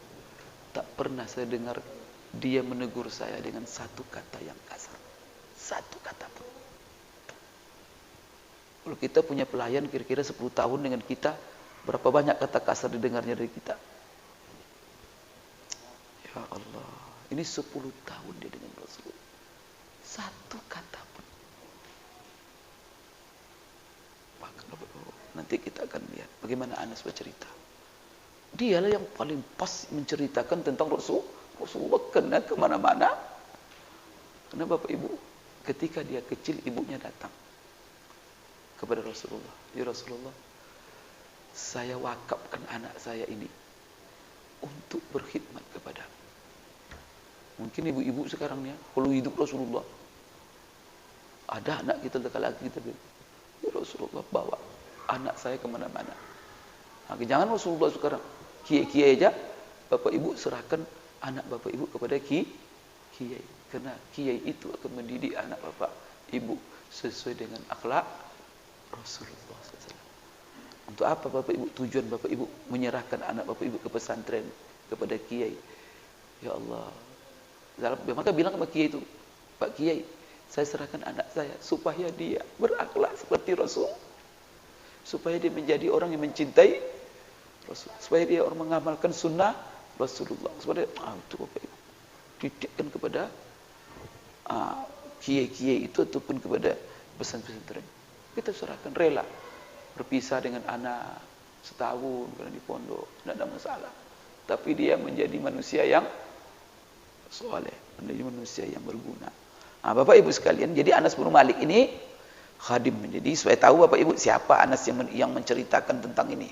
tak pernah saya dengar dia menegur saya dengan satu kata yang kasar, satu kata pun. Kalau kita punya pelayan kira-kira 10 tahun dengan kita, berapa banyak kata kasar didengarnya dari kita? Ya Allah, ini 10 tahun dia dengan Rasulullah, satu kata pun. Nanti kita akan lihat bagaimana Anas bercerita. Dialah yang paling pas menceritakan tentang Rasulullah, kena kemana-mana. Karena Bapak Ibu, ketika dia kecil, ibunya datang kepada Rasulullah, ya Rasulullah, saya wakafkan anak saya ini untuk berkhidmat kepadamu. Mungkin ibu-ibu sekarang ya, kalau hidup Rasulullah, ada anak kita laki-laki kita bilang, ya Rasulullah, bawa anak saya kemana-mana. Jangan Rasulullah sekarang kiai-kiai aja, Bapak Ibu serahkan anak Bapak Ibu kepada kiai. Karena kiai itu akan mendidik anak Bapak Ibu sesuai dengan akhlak Rasulullah SAW. Untuk apa Bapak Ibu, tujuan Bapak Ibu menyerahkan anak Bapak Ibu ke pesantren, kepada kiai? Ya Allah, maka bilang sama kiai itu, Pak Kiai, saya serahkan anak saya supaya dia berakhlak seperti Rasul, supaya dia menjadi orang yang mencintai Rasul, supaya dia orang mengamalkan sunnah Rasulullah. Supaya itu Bapak Ibu didikkan kepada kiai-kiai itu ataupun kepada pesantren. Kita serahkan, rela berpisah dengan anak setahun karena di pondok, tidak ada masalah. Tapi dia menjadi manusia yang soleh, menjadi manusia yang berguna. Bapak Ibu sekalian, jadi Anas bin Malik ini khadim. Jadi supaya tahu Bapak Ibu siapa Anas yang menceritakan tentang ini.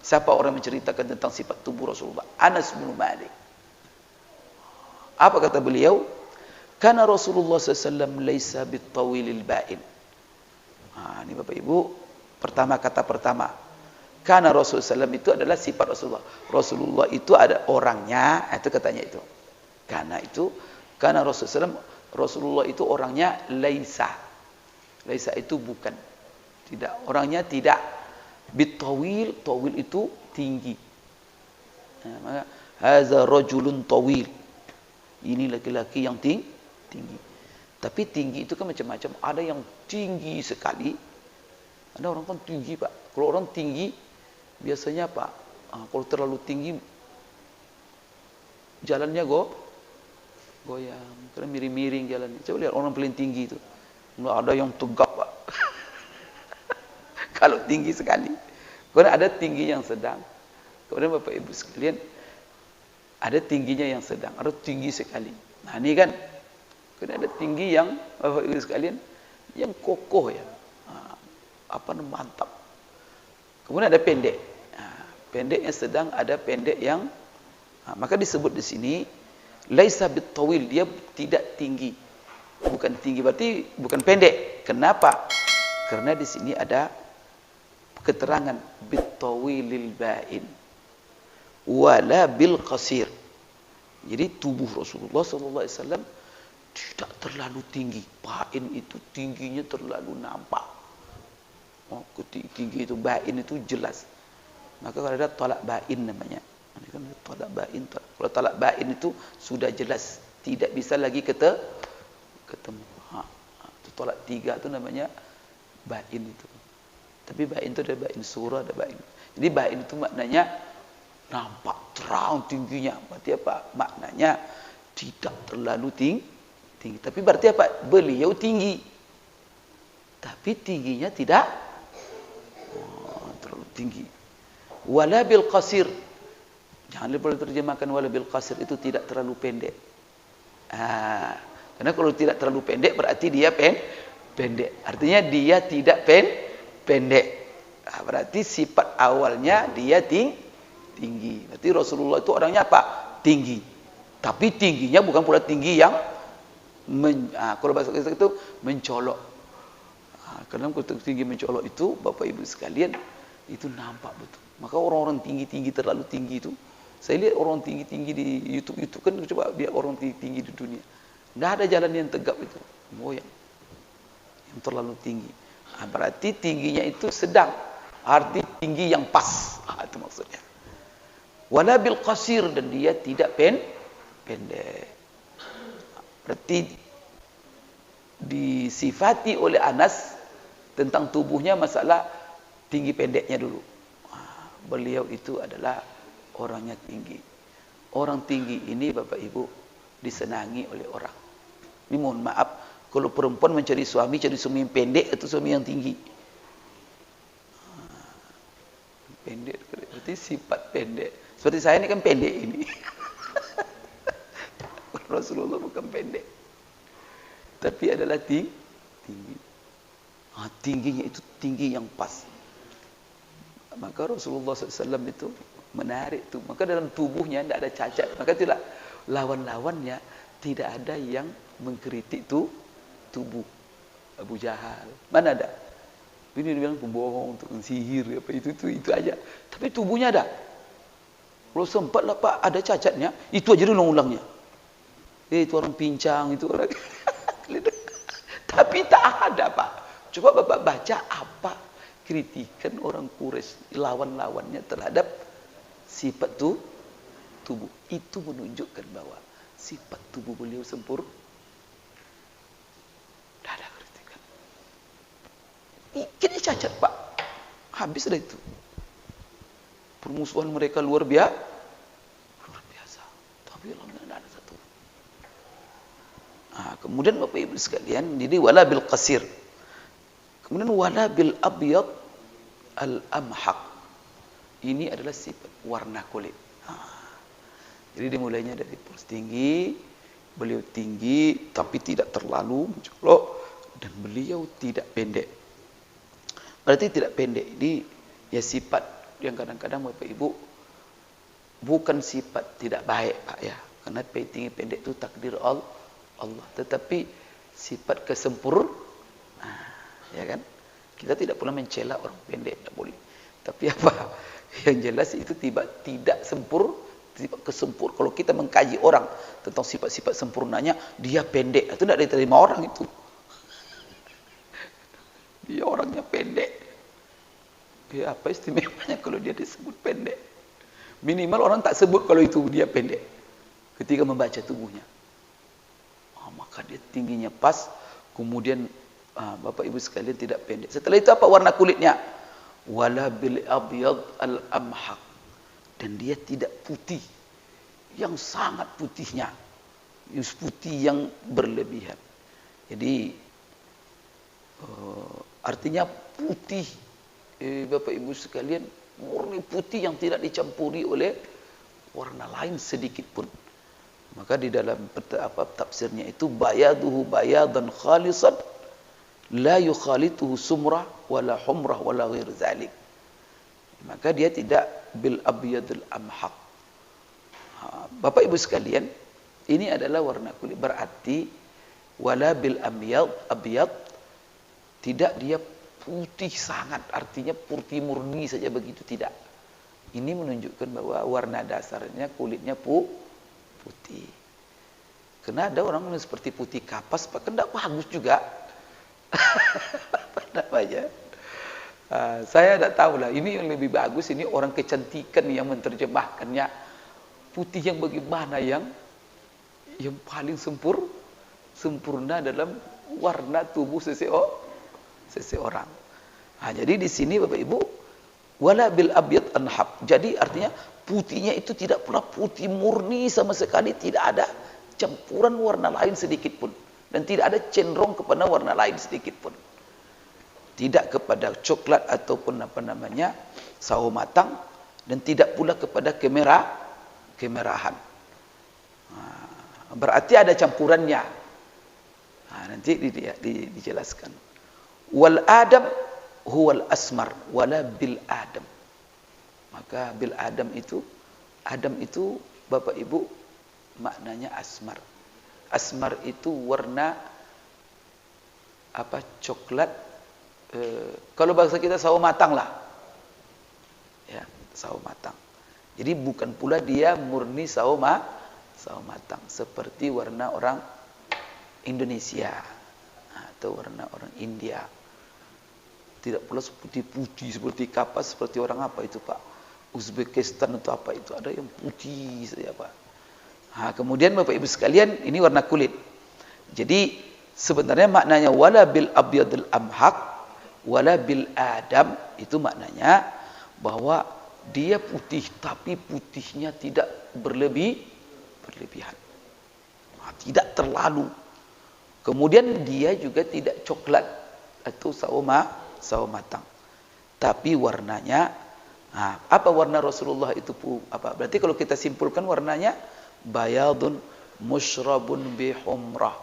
Siapa orang yang menceritakan tentang sifat tubuh Rasulullah? Anas bin Malik. Apa kata beliau? Karena Rasulullah SAW laisa bitawilil ba'in. Ini Bapak Ibu, kata pertama. Karena Rasulullah SAW itu adalah sifat Rasulullah. Rasulullah itu ada orangnya, itu katanya itu. Karena Rasulullah itu orangnya laisa. Laisa itu bukan. Tidak, orangnya tidak. Bitawil, tawil itu tinggi. Maka hadza rajulun tawil. Ini laki-laki yang tinggi. Tapi tinggi itu kan macam-macam. Ada yang tinggi sekali. Ada orang kan tinggi, Pak. Kalau orang tinggi biasanya Pak, kalau terlalu tinggi jalannya goyang, karena miring-miring jalannya. Coba lihat orang paling tinggi itu. Enggak ada yang tegak, Pak. Kalau tinggi sekali. Kemudian ada tinggi yang sedang. Kemudian Bapak Ibu sekalian, ada tingginya yang sedang, ada tinggi sekali. Nah ini kan, kemudian ada tinggi yang Bapak Ibu sekalian, yang kokoh ya. Mantap. Kemudian ada pendek. Pendek yang sedang, ada pendek yang maka disebut di sini laisa bitawil, dia tidak tinggi. Bukan tinggi berarti bukan pendek. Kenapa? Karena di sini ada keterangan bitawilil ba'in wala bil qasir. Jadi tubuh Rasulullah sallallahu alaihi wasallam tidak terlalu tinggi. Ba'in itu tingginya terlalu nampak. Tinggi itu ba'in itu jelas. Maka kalau ada tolak ba'in namanya. Ini kan tolak ba'in. Kalau tolak ba'in itu sudah jelas, tidak bisa lagi ketemu. Tolak 3 itu namanya ba'in itu. Tapi ba'in itu ada ba'in surah, ada ba'in. Jadi ba'in itu maknanya nampak terang tingginya. Berarti apa? Maknanya tidak terlalu tinggi. Tapi berarti apa? Beliau tinggi. Tapi tingginya tidak terlalu tinggi. Wala bil qasir. Jangan lupa terjemahkan wala bil qasir, itu tidak terlalu pendek. Karena kalau tidak terlalu pendek berarti dia pendek. Artinya dia tidak pendek. Berarti sifat awalnya dia tinggi. Berarti Rasulullah itu orangnya apa? Tinggi. Tapi tingginya bukan pula tinggi yang kalau bahasa kita itu mencolok. Karena kalau tinggi mencolok itu Bapak Ibu sekalian itu nampak betul. Maka orang-orang tinggi-tinggi terlalu tinggi itu, saya lihat orang tinggi-tinggi di YouTube kan, coba lihat orang tinggi di dunia. Tidak ada jalan yang tegap itu, goyang. Yang terlalu tinggi. Berarti tingginya itu sedang. Arti tinggi yang pas. Itu maksudnya. Wala bil qasir, dan dia tidak pendek. Berarti disifati oleh Anas tentang tubuhnya masalah tinggi pendeknya dulu. Beliau itu adalah orangnya tinggi. Orang tinggi ini Bapak Ibu disenangi oleh orang. Ini mohon maaf, kalau perempuan mencari suami, cari suami yang pendek atau suami yang tinggi? Pendek, berarti sifat pendek. Seperti saya ini kan pendek ini. Rasulullah bukan pendek, tapi adalah tinggi. Tingginya itu tinggi yang pas. Maka Rasulullah SAW itu menarik tuh. Maka dalam tubuhnya tidak ada cacat. Maka itulah lawan-lawannya tidak ada yang mengkritik tubuh Abu Jahal. Mana ada? Ini dia bilang pembohong, untuk sihir, apa itu aja. Tapi tubuhnya ada. Kalau sempatlah Pak ada cacatnya, itu aja ulang-ulangnya. Itu orang pincang, itu orang. Tapi tak ada Pak. Coba Bapak baca apa kritikan orang Quraisy, lawan-lawannya terhadap sifat tubuh. Itu menunjukkan bahwa sifat tubuh beliau sempurna. Tidak ada kritikan. Ini cacat Pak. Habis dah itu. Permusuhan mereka luar biasa. Tapi alhamdulillah tidak ada satu. Kemudian Bapak Ibu sekalian, jadi wala bil qasir. Kemudian wala bil abyad al amhaq. Ini adalah sifat warna kulit. Jadi dimulainya dari pos tinggi, beliau tinggi tapi tidak terlalu mencolok, dan beliau tidak pendek. Berarti tidak pendek ini ya sifat yang kadang-kadang Bapak Ibu bukan sifat tidak baik Pak ya. Karena tinggi pendek itu takdir Allah, tetapi sifat kesempurnaan. Ya kan? Kita tidak pernah mencela orang pendek, tidak boleh. Tapi apa? Yang jelas itu tidak sempurna, kesempur. Kalau kita mengkaji orang tentang sifat-sifat sempurnanya, dia pendek, itu tidak diterima orang itu. Dia orangnya pendek. Ya, apa istimewanya kalau dia disebut pendek? Minimal orang tak sebut kalau itu dia pendek ketika membaca tubuhnya. Maka dia tingginya pas, kemudian Bapak Ibu sekalian tidak pendek. Setelah itu apa warna kulitnya? Wala bil abyad al amhaq. Dan dia tidak putih, yang sangat putihnya, putih yang berlebihan. Jadi artinya putih Bapak Ibu sekalian, murni putih yang tidak dicampuri oleh warna lain sedikit pun. Maka di dalam tafsirnya itu bayaduhu bayadan khalisan la yukhalituhu sumrah wala humrah wala ghair zalik. Maka dia tidak bil abyadul amhaq. Bapak Ibu sekalian, ini adalah warna kulit, berarti wala bil abyad, tidak dia putih sangat, artinya putih murni saja begitu, tidak. Ini menunjukkan bahwa warna dasarnya kulitnya putih. Karena ada orang yang seperti putih kapas, Pak, kan tidak bagus juga. Apa namanya? Saya tidak tahu lah. Ini yang lebih bagus, ini orang kecantikan yang menerjemahkannya. Putih yang bagaimana yang paling sempurna dalam warna tubuh seseorang. Jadi di sini Bapak Ibu, wala bil abyad anhab. Jadi artinya putihnya itu tidak pula putih murni sama sekali, tidak ada campuran warna lain sedikit pun, dan tidak ada cenderung kepada warna lain sedikit pun. Tidak kepada coklat ataupun sawo matang, dan tidak pula kepada kemerahan. Berarti ada campurannya. Nanti dijelaskan. Wal adam huwal asmar wala bil adam. Maka bil adam itu Bapak Ibu maknanya asmar. Asmar itu warna coklat, kalau bahasa kita sawo matang lah. Ya, sawo matang. Jadi bukan pula dia murni sawo matang seperti warna orang Indonesia atau warna orang India. Tidak pula seperti putih, seperti kapas, seperti orang apa itu, Pak? Uzbekistan atau apa itu, ada yang putih saja, Pak. Kemudian Bapak Ibu sekalian, ini warna kulit. Jadi sebenarnya maknanya wala bil abyadil amhaq wala bil adam, itu maknanya bahwa dia putih tapi putihnya tidak berlebihan. Tidak terlalu. Kemudian dia juga tidak coklat atau sawo matang. Tapi warnanya, apa warna Rasulullah itu apa? Berarti kalau kita simpulkan warnanya bayadun musyrabun bihumrah.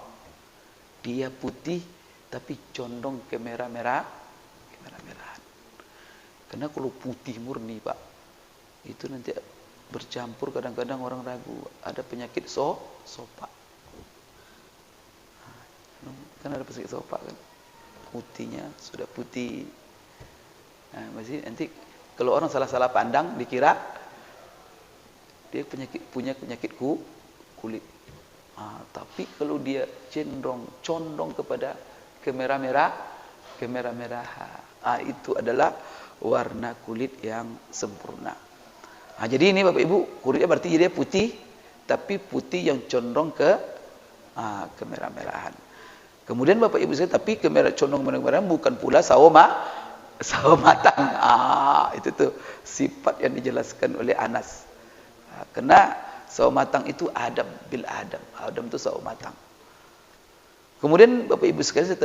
Dia putih tapi condong ke merah-merahan. Karena kalau putih murni, Pak, itu nanti bercampur, kadang-kadang orang ragu ada penyakit sopak. Kan ada penyakit sopak kan? Putihnya sudah putih. Masih nanti kalau orang salah pandang dikira dia punya penyakit kulit. Tapi kalau dia condong kepada kemerah-merahan, itu adalah warna kulit yang sempurna. Jadi ini Bapak Ibu, kulitnya berarti dia putih, tapi putih yang condong ke kemerah-merahan. Kemudian Bapak Ibu saya, tapi condong kemerah-merahan bukan pula sawo matang. Itu tuh sifat yang dijelaskan oleh Anas. Karena sawo matang itu adam bil adam. Adam itu sawo matang. Kemudian Bapak Ibu sekalian,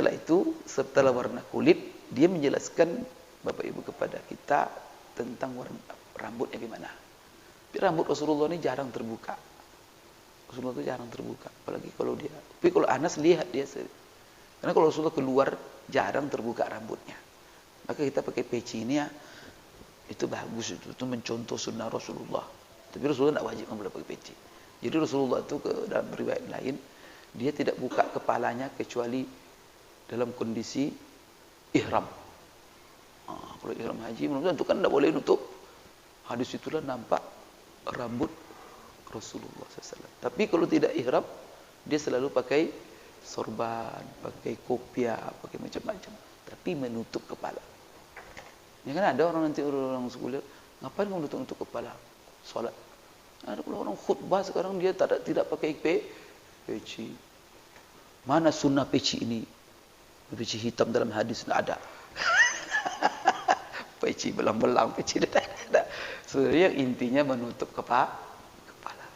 setelah warna kulit, dia menjelaskan Bapak Ibu kepada kita tentang warna rambutnya gimana. Rambut Rasulullah ini jarang terbuka. Rasulullah itu jarang terbuka, apalagi kalau dia. Tapi kalau Anas lihat dia, karena kalau Rasulullah keluar jarang terbuka rambutnya. Maka kita pakai peci ini ya, itu bagus, itu mencontoh sunnah Rasulullah. Tapi Rasulullah tidak wajib pakai peci. Jadi Rasulullah itu dalam riwayat lain, dia tidak buka kepalanya kecuali dalam kondisi ihram. Kalau ihram haji, menurut itu kan tidak boleh nutup. Hadis itulah nampak rambut Rasulullah SAW. Tapi kalau tidak ihram, dia selalu pakai sorban, pakai kopiah, pakai macam-macam. Tapi menutup kepala. Ya kan ada orang nanti orang sekuler, ngapain kamu nutup kepala? Salat. Ada pula orang khutbah sekarang dia tidak pakai peci. Mana sunnah peci ini? Peci hitam dalam hadis tidak ada. Peci belang-belang, peci tidak ada. Sebenarnya intinya menutup kepala.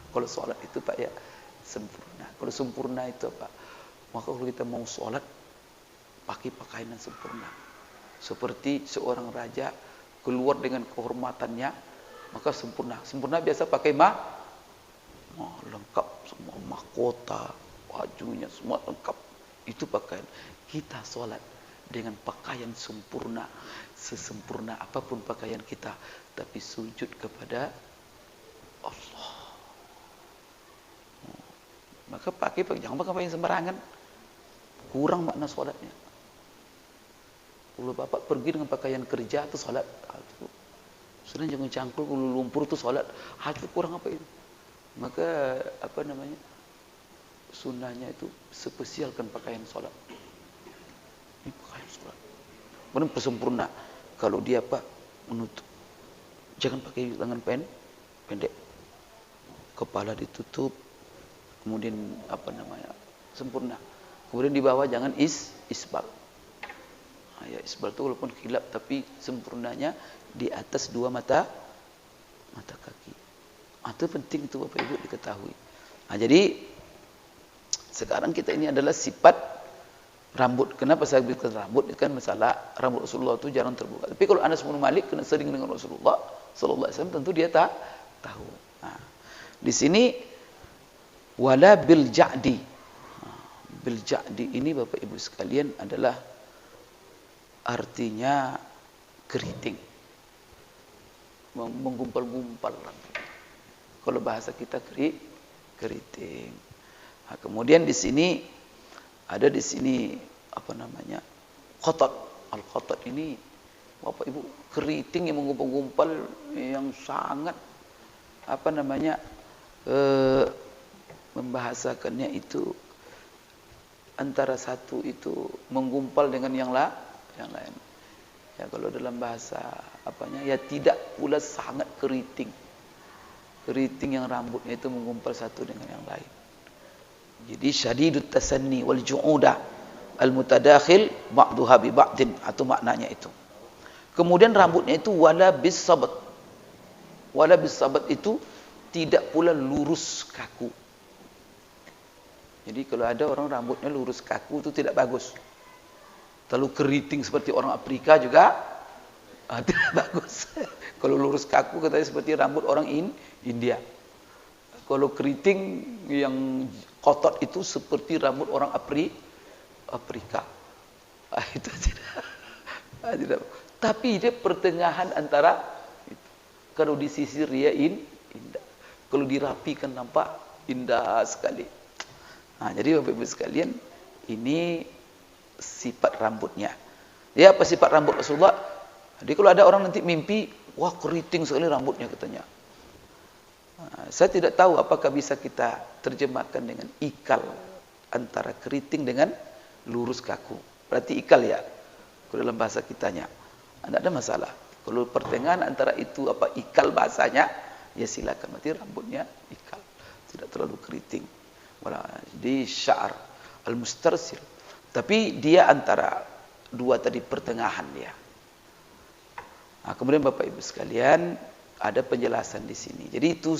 Kalau sholat itu Pak ya sempurna. Kalau sempurna itu apa? Maka kalau kita mau sholat pakai pakaian yang sempurna. Seperti seorang raja keluar dengan kehormatannya, maka sempurna. Sempurna biasa pakai lengkap semua, mahkota, bajunya semua lengkap. Itu pakaian. Kita sholat dengan pakaian sempurna, sesempurna apapun pakaian kita, tapi sujud kepada Allah. Maka jangan pakai pakaian sembarangan, kurang makna sholatnya. Kalau bapak pergi dengan pakaian kerja itu sholat, sudah jangan cangkul, kalau lumpur itu sholat, itu kurang apa itu? Maka sunnahnya itu spesialkan pakaian sholat. Ini pakaian sholat, benar sempurna. Kalau dia menutup, jangan pakai lengan pendek, kepala ditutup, kemudian sempurna. Kemudian di bawah jangan isbal. Ya, isbal itu walaupun khilaf tapi sempurnanya di atas 2 mata kaki. Itu penting itu Bapak Ibu diketahui. Jadi sekarang kita ini adalah sifat rambut. Kenapa saya bilang rambut? Itu kan masalah rambut Rasulullah itu jarang terbuka. Tapi kalau Anas bin Malik kena sering dengan Rasulullah sallallahu alaihi wasallam, tentu dia tahu. Di sini wala bil ja'di. Bil ja'di ini Bapak Ibu sekalian adalah artinya keriting, menggumpal-gumpal. Kalau bahasa kita keriting. Kemudian di sini ada khotot. Al-khotot ini Bapak Ibu keriting yang menggumpal-gumpal, yang sangat membahasakannya itu antara satu itu menggumpal dengan yang lain. Ya, kalau dalam bahasa ya tidak pula sangat keriting. Keriting yang rambutnya itu menggumpal satu dengan yang lain. Jadi syadidut tasanni wal ju'uda al mutadakhil ba'duha bi ba'din, atau maknanya itu. Kemudian rambutnya itu wala bis sabat. Wala bis sabat itu tidak pula lurus kaku. Jadi kalau ada orang rambutnya lurus kaku itu tidak bagus. Terlalu keriting seperti orang Afrika juga tidak bagus. Kalau lurus kaku katanya seperti rambut orang India. Kalau keriting yang kotot itu seperti rambut orang Afrika. Itu tidak. Tapi dia pertengahan antara itu. Kalau disisir dia indah. Kalau dirapikan nampak indah sekali. Jadi Bapak Ibu sekalian, ini sifat rambutnya. Ya, apa sifat rambut Rasulullah? Jadi kalau ada orang nanti mimpi, wah keriting sekali rambutnya katanya. Saya tidak tahu apakah bisa kita terjemahkan dengan ikal antara keriting dengan lurus kaku. Berarti ikal ya, kalau dalam bahasa kitanya. Tidak ada masalah. Kalau pertengahan antara itu ikal bahasanya, ya silakan. Berarti rambutnya ikal, tidak terlalu keriting. Jadi sya'ar al-mustarsil. Tapi dia antara dua tadi, pertengahan dia. Kemudian Bapak Ibu sekalian, ada penjelasan di sini. Jadi itu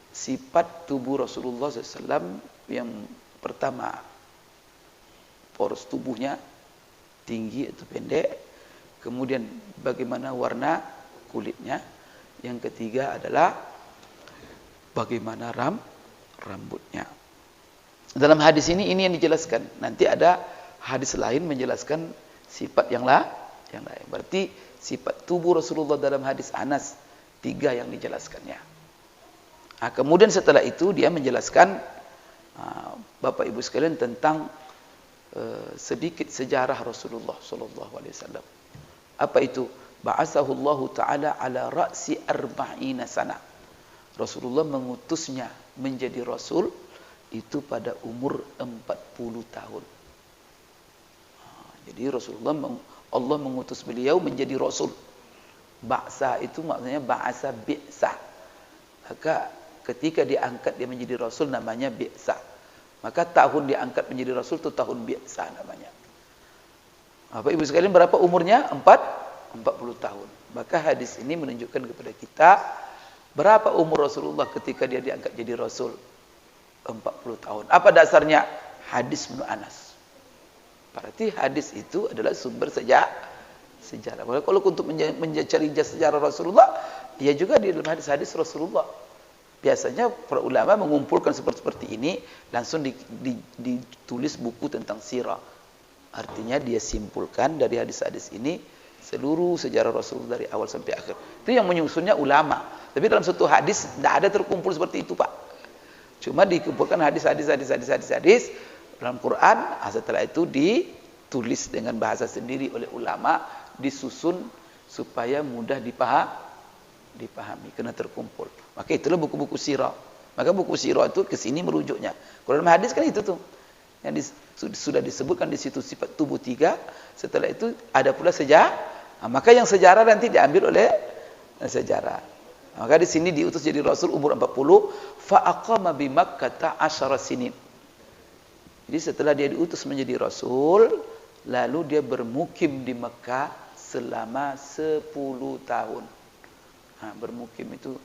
sifat tubuh Rasulullah SAW. Yang pertama, poros tubuhnya tinggi atau pendek. Kemudian bagaimana warna kulitnya. Yang ketiga adalah bagaimana rambutnya. Dalam hadis ini yang dijelaskan. Nanti ada hadis lain menjelaskan sifat yang lain. Berarti sifat tubuh Rasulullah dalam hadis Anas 3 yang dijelaskannya. Kemudian setelah itu dia menjelaskan Bapak Ibu sekalian tentang sedikit sejarah Rasulullah sallallahu alaihi wasallam. Apa itu? Ba'atsahu Allah Ta'ala ala ra'si 40 sana. Rasulullah mengutusnya menjadi rasul itu pada umur 40 tahun. Jadi Rasulullah, Allah mengutus beliau menjadi rasul. Ba'sa itu maksudnya ba'asa bi'sa. Maka ketika diangkat dia menjadi rasul namanya bi'sa. Maka tahun diangkat menjadi rasul itu tahun bi'sa namanya. Bapak Ibu sekalian, berapa umurnya? 40 tahun. Maka hadis ini menunjukkan kepada kita berapa umur Rasulullah ketika dia diangkat jadi rasul. 40 tahun. Apa dasarnya? Hadis Ibnu Anas. Berarti hadis itu adalah sumber sejarah. Kalau untuk mencari sejarah Rasulullah, ya juga di dalam hadis-hadis Rasulullah. Biasanya para ulama mengumpulkan seperti ini, langsung ditulis buku tentang sirah. Artinya dia simpulkan dari hadis-hadis ini seluruh sejarah Rasulullah dari awal sampai akhir. Itu yang menyusunnya ulama. Tapi dalam satu hadis tidak ada terkumpul seperti itu, Pak. Cuma dikumpulkan hadis dalam Quran. Setelah itu ditulis dengan bahasa sendiri oleh ulama, disusun supaya mudah dipahami karena terkumpul. Maka itulah buku-buku sirah. Maka buku sirah itu ke sini merujuknya. Kalau dalam hadis kan itu tuh yang sudah disebutkan di situ sifat tubuh 3. Setelah itu ada pula sejarah. Maka yang sejarah nanti diambil oleh sejarah. Maka di sini diutus jadi rasul umur 40, fa aqama bi Makkah 10 sinin. Jadi setelah dia diutus menjadi rasul, lalu dia bermukim di Mekah selama 10 tahun. Bermukim itu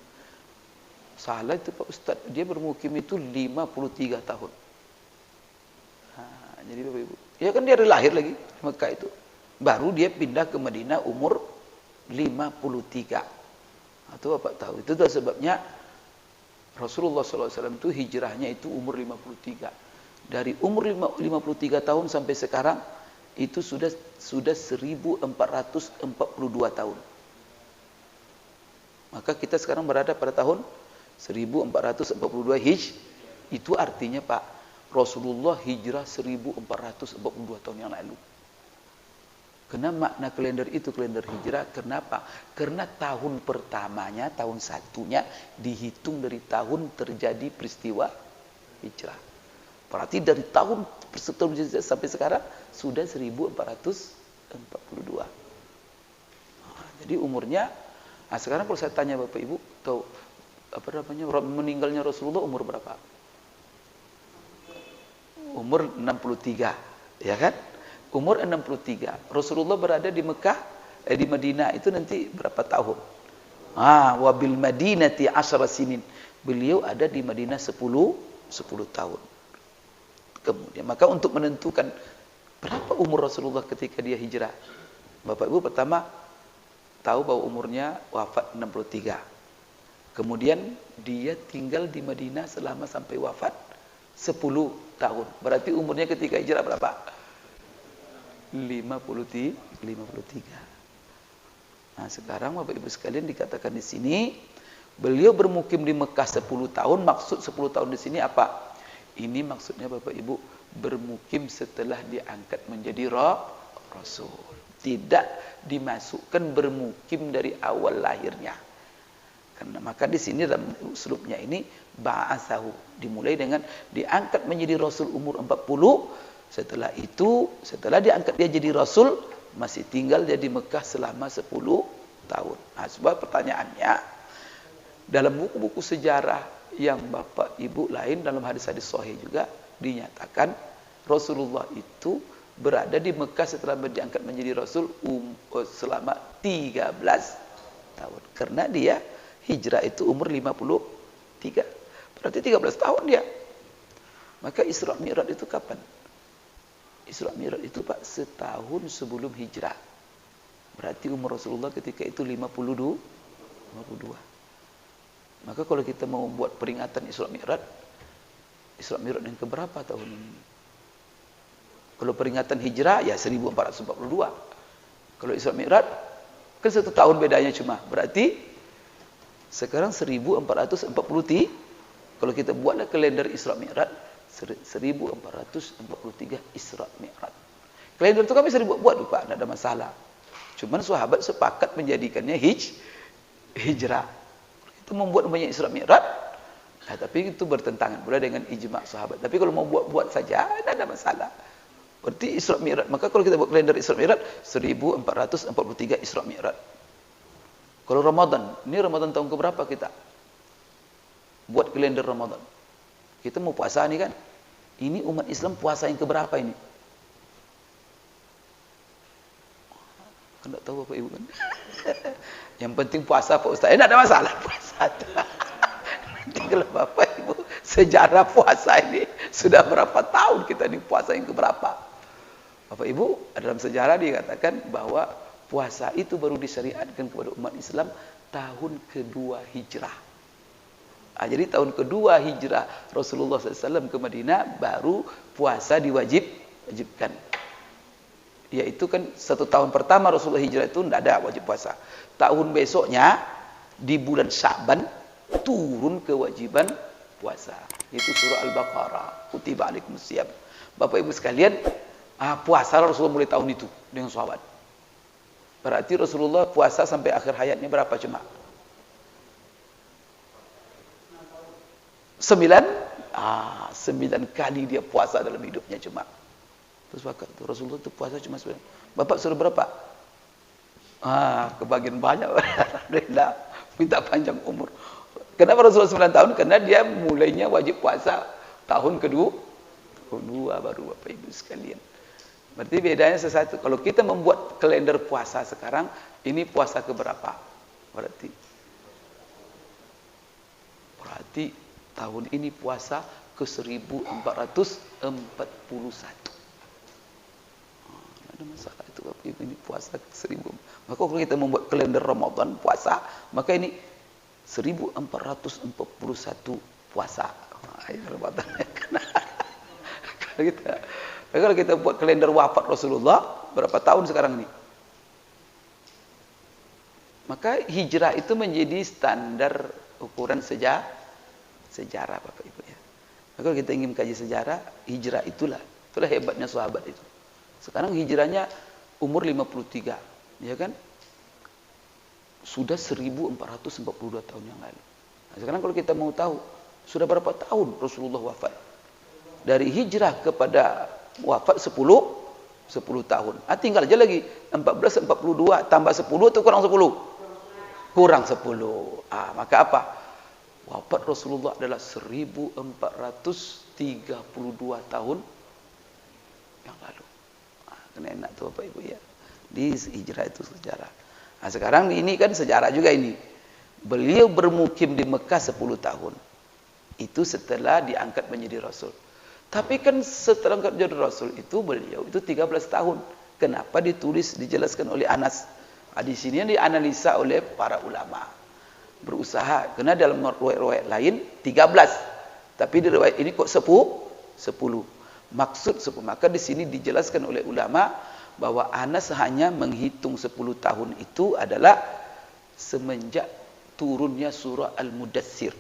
salah itu Pak Ustaz, dia bermukim itu 53 tahun. Jadi Bapak Ibu, ya kan dia lahir lagi di Mekah itu. Baru dia pindah ke Madinah umur 53. Atau Bapak tahu, itu adalah sebabnya Rasulullah SAW itu hijrahnya itu umur 53. Dari umur 53 tahun sampai sekarang itu sudah 1442 tahun. Maka kita sekarang berada pada tahun 1442 itu artinya Pak, Rasulullah hijrah 1442 tahun yang lalu. Kenapa makna kalender itu kalender hijrah? Kenapa? Karena tahun pertamanya, tahun satunya dihitung dari tahun terjadi peristiwa hijrah. Berarti dari tahun sampai sekarang sudah 1442. Jadi umurnya, sekarang kalau saya tanya Bapak Ibu, tahu meninggalnya Rasulullah umur berapa? Umur 63, ya kan? Umur 63. Rasulullah berada di Mekah, di Madinah itu nanti berapa tahun? Wabil Madinati 10 sinin. Beliau ada di Madinah 10 tahun. Kemudian maka untuk menentukan berapa umur Rasulullah ketika dia hijrah, Bapak Ibu pertama tahu bahwa umurnya wafat 63. Kemudian dia tinggal di Madinah selama sampai wafat 10 tahun. Berarti umurnya ketika hijrah berapa? 53. Sekarang Bapak Ibu sekalian dikatakan di sini beliau bermukim di Mekah 10 tahun. Maksud 10 tahun di sini apa? Ini maksudnya Bapak Ibu bermukim setelah diangkat menjadi rasul. Tidak dimasukkan bermukim dari awal lahirnya. Karena maka di sini dalam uslubnya ini ba'atsahu, dimulai dengan diangkat menjadi rasul umur 40. Setelah itu, setelah diangkat dia jadi rasul, masih tinggal di Mekah selama 10 tahun. Sebab pertanyaannya, dalam buku-buku sejarah yang Bapak Ibu lain dalam hadis-hadis sahih juga dinyatakan Rasulullah itu berada di Mekah setelah diangkat menjadi rasul selama 13 tahun. Karena dia hijrah itu umur 53. Berarti 13 tahun dia. Maka Isra Mi'raj itu kapan? Isra Mi'raj itu Pak setahun sebelum hijrah. Berarti umur Rasulullah ketika itu 52. Maka kalau kita mau membuat peringatan Isra Mi'raj yang keberapa tahun ini? Kalau peringatan hijrah ya 1442. Kalau Isra Mi'raj kan 1 tahun bedanya cuma. Berarti sekarang 1443. Kalau kita buatlah kalender Isra Mi'raj 1443 Isra Mi'raj. Kalender itu kan bisa dibuat-buat Pak, tidak ada masalah. Cuman sahabat sepakat menjadikannya hijrah. Itu membuat namanya Isra Mi'raj. Tapi itu bertentangan pula dengan ijma' sahabat. Tapi kalau mau buat-buat saja tidak ada masalah. Berarti Isra Mi'raj. Maka kalau kita buat kalender Isra Mi'raj 1443 Isra Mi'raj. Kalau Ramadan, ini Ramadan tahun keberapa kita? Buat kalender Ramadan. Kita mau puasa nih kan? Ini umat Islam puasa yang keberapa ini? Kan tak tahu Bapak Ibu kan? Yang penting puasa Pak Ustaz. Tidak ada masalah puasa. Nanti kalau Bapak Ibu sejarah puasa ini sudah berapa tahun kita ini puasa yang keberapa? Bapak Ibu dalam sejarah dikatakan bahwa puasa itu baru disyariatkan kepada umat Islam tahun kedua hijrah. Jadi tahun kedua hijrah Rasulullah SAW ke Madinah baru puasa diwajibkan. Yaitu kan 1 tahun pertama Rasulullah hijrah itu tidak ada wajib puasa. Tahun besoknya di bulan Sya'ban turun kewajiban puasa. Itu surah Al-Baqarah. Kutiba alaikumusiyam. Bapak Ibu sekalian, puasa Rasulullah mulai tahun itu dengan sahabat. Berarti Rasulullah puasa sampai akhir hayatnya berapa cuma? 9 kali dia puasa dalam hidupnya cuma. Terus Rasulullah itu puasa cuma 9. Bapak suruh berapa? Kebagian banyak. Alhamdulillah. Minta panjang umur. Kenapa Rasulullah 9 tahun? Karena dia mulainya wajib puasa tahun kedua baru Bapak Ibu sekalian. Berarti bedanya sesuatu. Kalau kita membuat kalender puasa sekarang, ini puasa keberapa? Berarti tahun ini puasa ke 1441. Ada masalah itu Bapak Ibu, ini puasa ke 1000. Maka kalau kita membuat kalender Ramadan puasa, maka ini 1441 puasa. Ramadan. Kalau kita buat kalender wafat Rasulullah, berapa tahun sekarang ini? Maka hijrah itu menjadi standar ukuran sejarah Bapak Ibu ya. Maka kalau kita ingin kaji sejarah, hijrah itulah hebatnya sahabat itu. Sekarang hijrahnya umur 53, ya kan? Sudah 1442 tahun yang lalu. Nah, sekarang kalau kita mau tahu, sudah berapa tahun Rasulullah wafat? Dari hijrah kepada wafat 10 tahun. Tinggal aja lagi 1442 tambah 10 atau kurang 10? Kurang 10. Maka apa? Wafat Rasulullah adalah 1432 tahun yang lalu. Kena enak tuh Bapak Ibu ya. Di hijrah itu sejarah. Nah, sekarang ini kan sejarah juga ini. Beliau bermukim di Mekah 10 tahun. Itu setelah diangkat menjadi Rasul. Tapi kan setelah angkat jadi Rasul itu beliau itu 13 tahun. Kenapa dijelaskan oleh Anas. Di sini yang dianalisa oleh para ulama. Berusaha. Karena dalam riwayat lain 13. Tapi di riwayat ini kok 10. Maksud 10. Maka di sini dijelaskan oleh ulama bahwa Anas hanya menghitung 10 tahun itu adalah semenjak turunnya surah Al-Mudassir.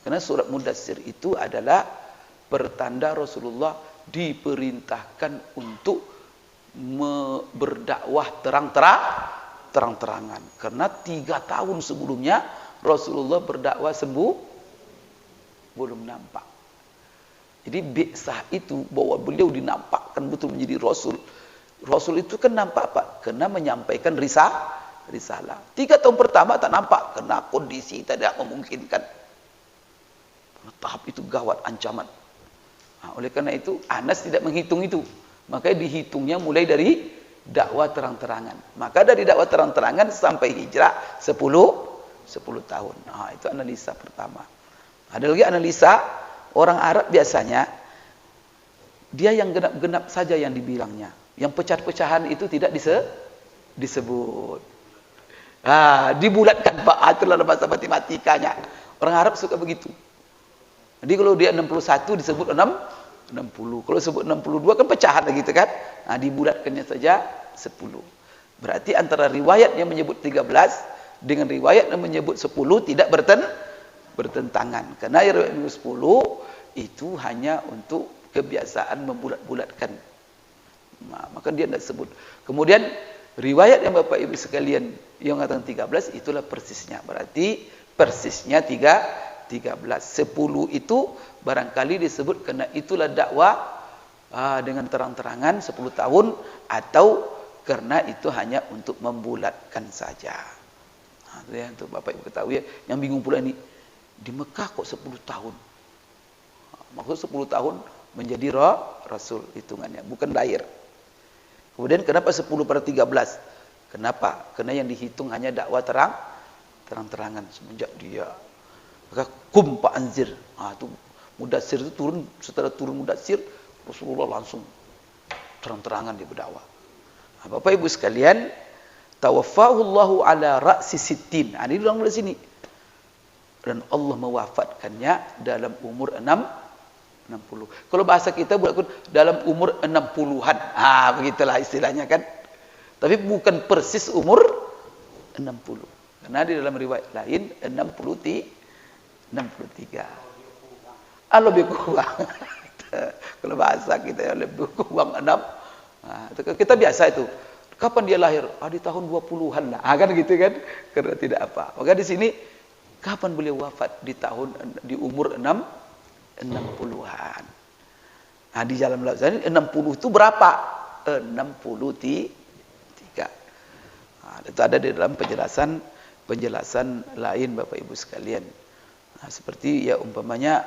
Karena surah Mudassir itu adalah pertanda Rasulullah diperintahkan untuk berdakwah terang-terangan. Karena 3 tahun sebelumnya Rasulullah berdakwah belum nampak. Jadi bi'sah itu bahwa beliau dinampakkan betul menjadi Rasul. Rasul itu kan nampak apa? Karena menyampaikan risalah. 3 tahun pertama tak nampak karena kondisi tidak memungkinkan. Tahap itu gawat ancaman. Oleh karena itu Anas tidak menghitung itu. Makanya dihitungnya mulai dari dakwah terang-terangan. Maka dari dakwah terang-terangan sampai hijrah 10 tahun. Itu analisa pertama. Ada lagi analisa orang Arab biasanya dia yang genap-genap saja yang dibilangnya. Yang pecah-pecahan itu tidak disebut. Dibulatkan Pak. Itulah bahasa matematikanya. Orang Arab suka begitu. Jadi kalau dia 61 disebut 60. Kalau disebut 62 kan pecahan gitu kan. Dibulatkannya saja 10. Berarti antara riwayat yang menyebut 13 dengan riwayat yang menyebut 10 tidak bertentangan. Karena riwayat 10 itu hanya untuk kebiasaan membulat-bulatkan. Maka dia tidak sebut. Kemudian riwayat yang Bapak Ibu sekalian yang mengatakan 13 itulah persisnya. Berarti persisnya 13. 10 itu barangkali disebut karena itulah dakwah dengan terang-terangan 10 tahun atau karena itu hanya untuk membulatkan saja. Itu ya, untuk Bapak Ibu ketahui ya. Yang bingung pula ini, di Mekah kok 10 tahun? Maksud 10 tahun menjadi Rasul hitungannya, bukan lahir. Kemudian kenapa 10/13? Kenapa? Karena yang dihitung hanya dakwah terang-terangan semenjak dia. Maka Pak Anzir. Itu Mudassir itu turun, setelah turun Mudassir Rasulullah langsung terang-terangan dia berdakwah. Bapak Ibu sekalian, tawaffahu Allahu ala ra'si sittin. Ini dalam sini. Dan Allah mewafatkannya dalam umur 60. Kalau bahasa kita buat dalam umur 60-an. Begitulah istilahnya kan. Tapi bukan persis umur 60. Karena di dalam riwayat lain 63. Lebih kurang. Kalau bahasa kita lebih kurang 6. Kita biasa itu. Kapan dia lahir? Di tahun 20-an lah. Kan gitu kan? Karena tidak apa. Maka di sini kapan beliau wafat? Di umur 60-an. Di dalam lafaz 60 itu berapa? 63. Itu ada di dalam penjelasan lain Bapak Ibu sekalian. Seperti ya umpamanya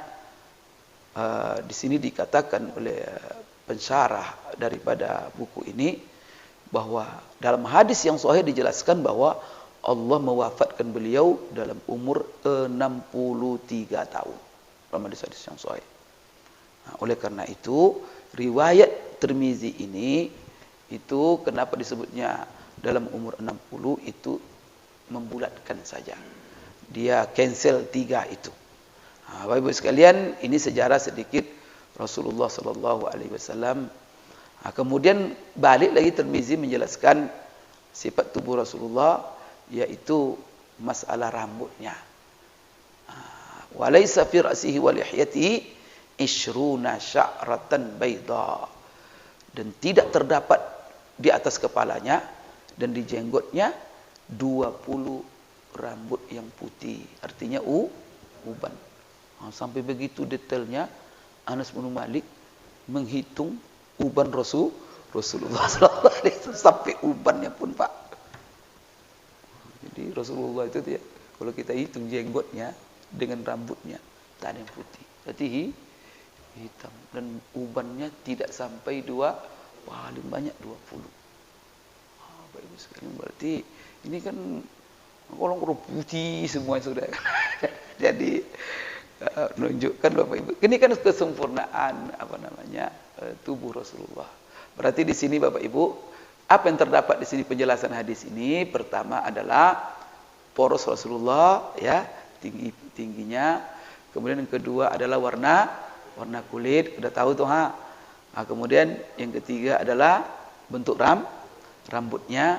di sini dikatakan oleh pensyarah daripada buku ini bahwa dalam hadis yang sahih dijelaskan bahwa Allah mewafatkan beliau dalam umur 63 tahun. Dalam hadis yang sahih. Oleh karena itu, riwayat Tirmizi ini itu kenapa disebutnya dalam umur 60 itu membulatkan saja. Dia cancel 3 itu. Bapak Ibu sekalian, ini sejarah sedikit Rasulullah sallallahu alaihi wasallam. Kemudian balik lagi Tirmizi menjelaskan sifat tubuh Rasulullah, yaitu masalah rambutnya. Walaysa fi ra'sihi wa lihyatihi 20 sya'ratan bayda. Dan tidak terdapat di atas kepalanya dan di jenggotnya 20 rambut yang putih. Artinya uban. Sampai begitu detailnya Anas bin Malik menghitung uban Rasulullah sallallahu alaihi wasallam sampai ubannya pun, Pak. Jadi Rasulullah itu dia, kalau kita hitung jenggotnya dengan rambutnya tak ada yang putih. Berarti hitam dan ubannya tidak sampai 2, paling banyak 20. Bapak Ibu sekalian, berarti ini kan orang putih semua sudah. Jadi menunjukkan Bapak Ibu, ini kan kesempurnaan tubuh Rasulullah. Berarti di sini Bapak Ibu, apa yang terdapat di sini penjelasan hadis ini? Pertama adalah poros Rasulullah, ya, tingginya. Kemudian yang kedua adalah warna kulit, udah tahu tuh kemudian yang ketiga adalah bentuk rambutnya.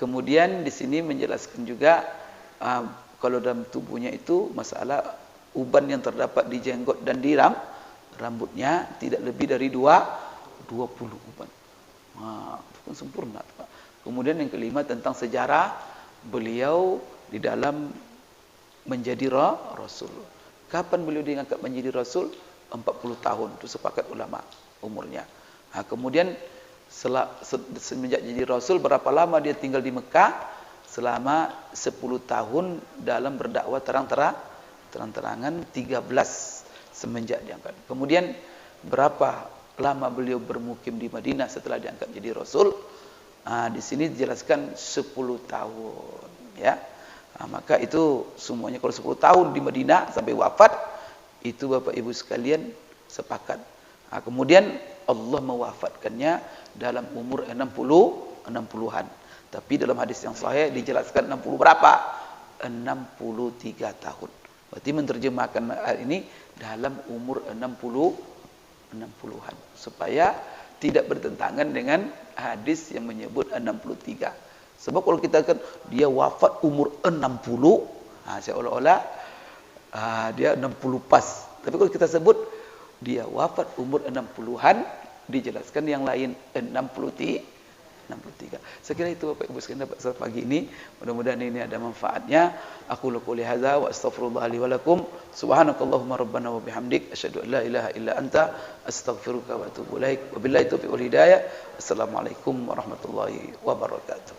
Kemudian di sini menjelaskan juga kalau dalam tubuhnya itu masalah uban yang terdapat di jenggot dan di rambutnya tidak lebih dari 20 uban. Itu kan sempurna, Pak. Kemudian yang kelima tentang sejarah beliau di dalam menjadi rasul. Kapan beliau diangkat menjadi rasul? 40 tahun, itu sepakat ulama umurnya. Kemudian semenjak jadi rasul, berapa lama dia tinggal di Mekah? Selama 10 tahun dalam berdakwah terang-terangan, 13 semenjak diangkat. Kemudian berapa lama beliau bermukim di Madinah setelah diangkat jadi rasul? Di sini dijelaskan 10 tahun, ya. Maka itu semuanya kalau 10 tahun di Madinah sampai wafat, itu Bapak Ibu sekalian sepakat. Kemudian Allah mewafatkannya dalam umur 60-an. Tapi dalam hadis yang sahih dijelaskan 60 berapa? 63 tahun. Berarti menerjemahkan ini dalam umur 60-an. Supaya tidak bertentangan dengan hadis yang menyebut 63. Sebab kalau kita kan dia wafat umur 60, seolah-olah dia 60 pas. Tapi kalau kita sebut dia wafat umur 60-an, dijelaskan yang lain 63. Saya kira itu Bapak Ibu sekalian dapat pagi ini. Mudah-mudahan ini ada manfaatnya. Aku qouli hadza wa astaghfirullah li wa lakum. Subhanakallahumma rabbana wa bihamdik asyhadu an la ilaha illa anta astaghfiruka wa atubu ilaik. Wabillahi taufiq wal hidayah. Assalamualaikum warahmatullahi wabarakatuh.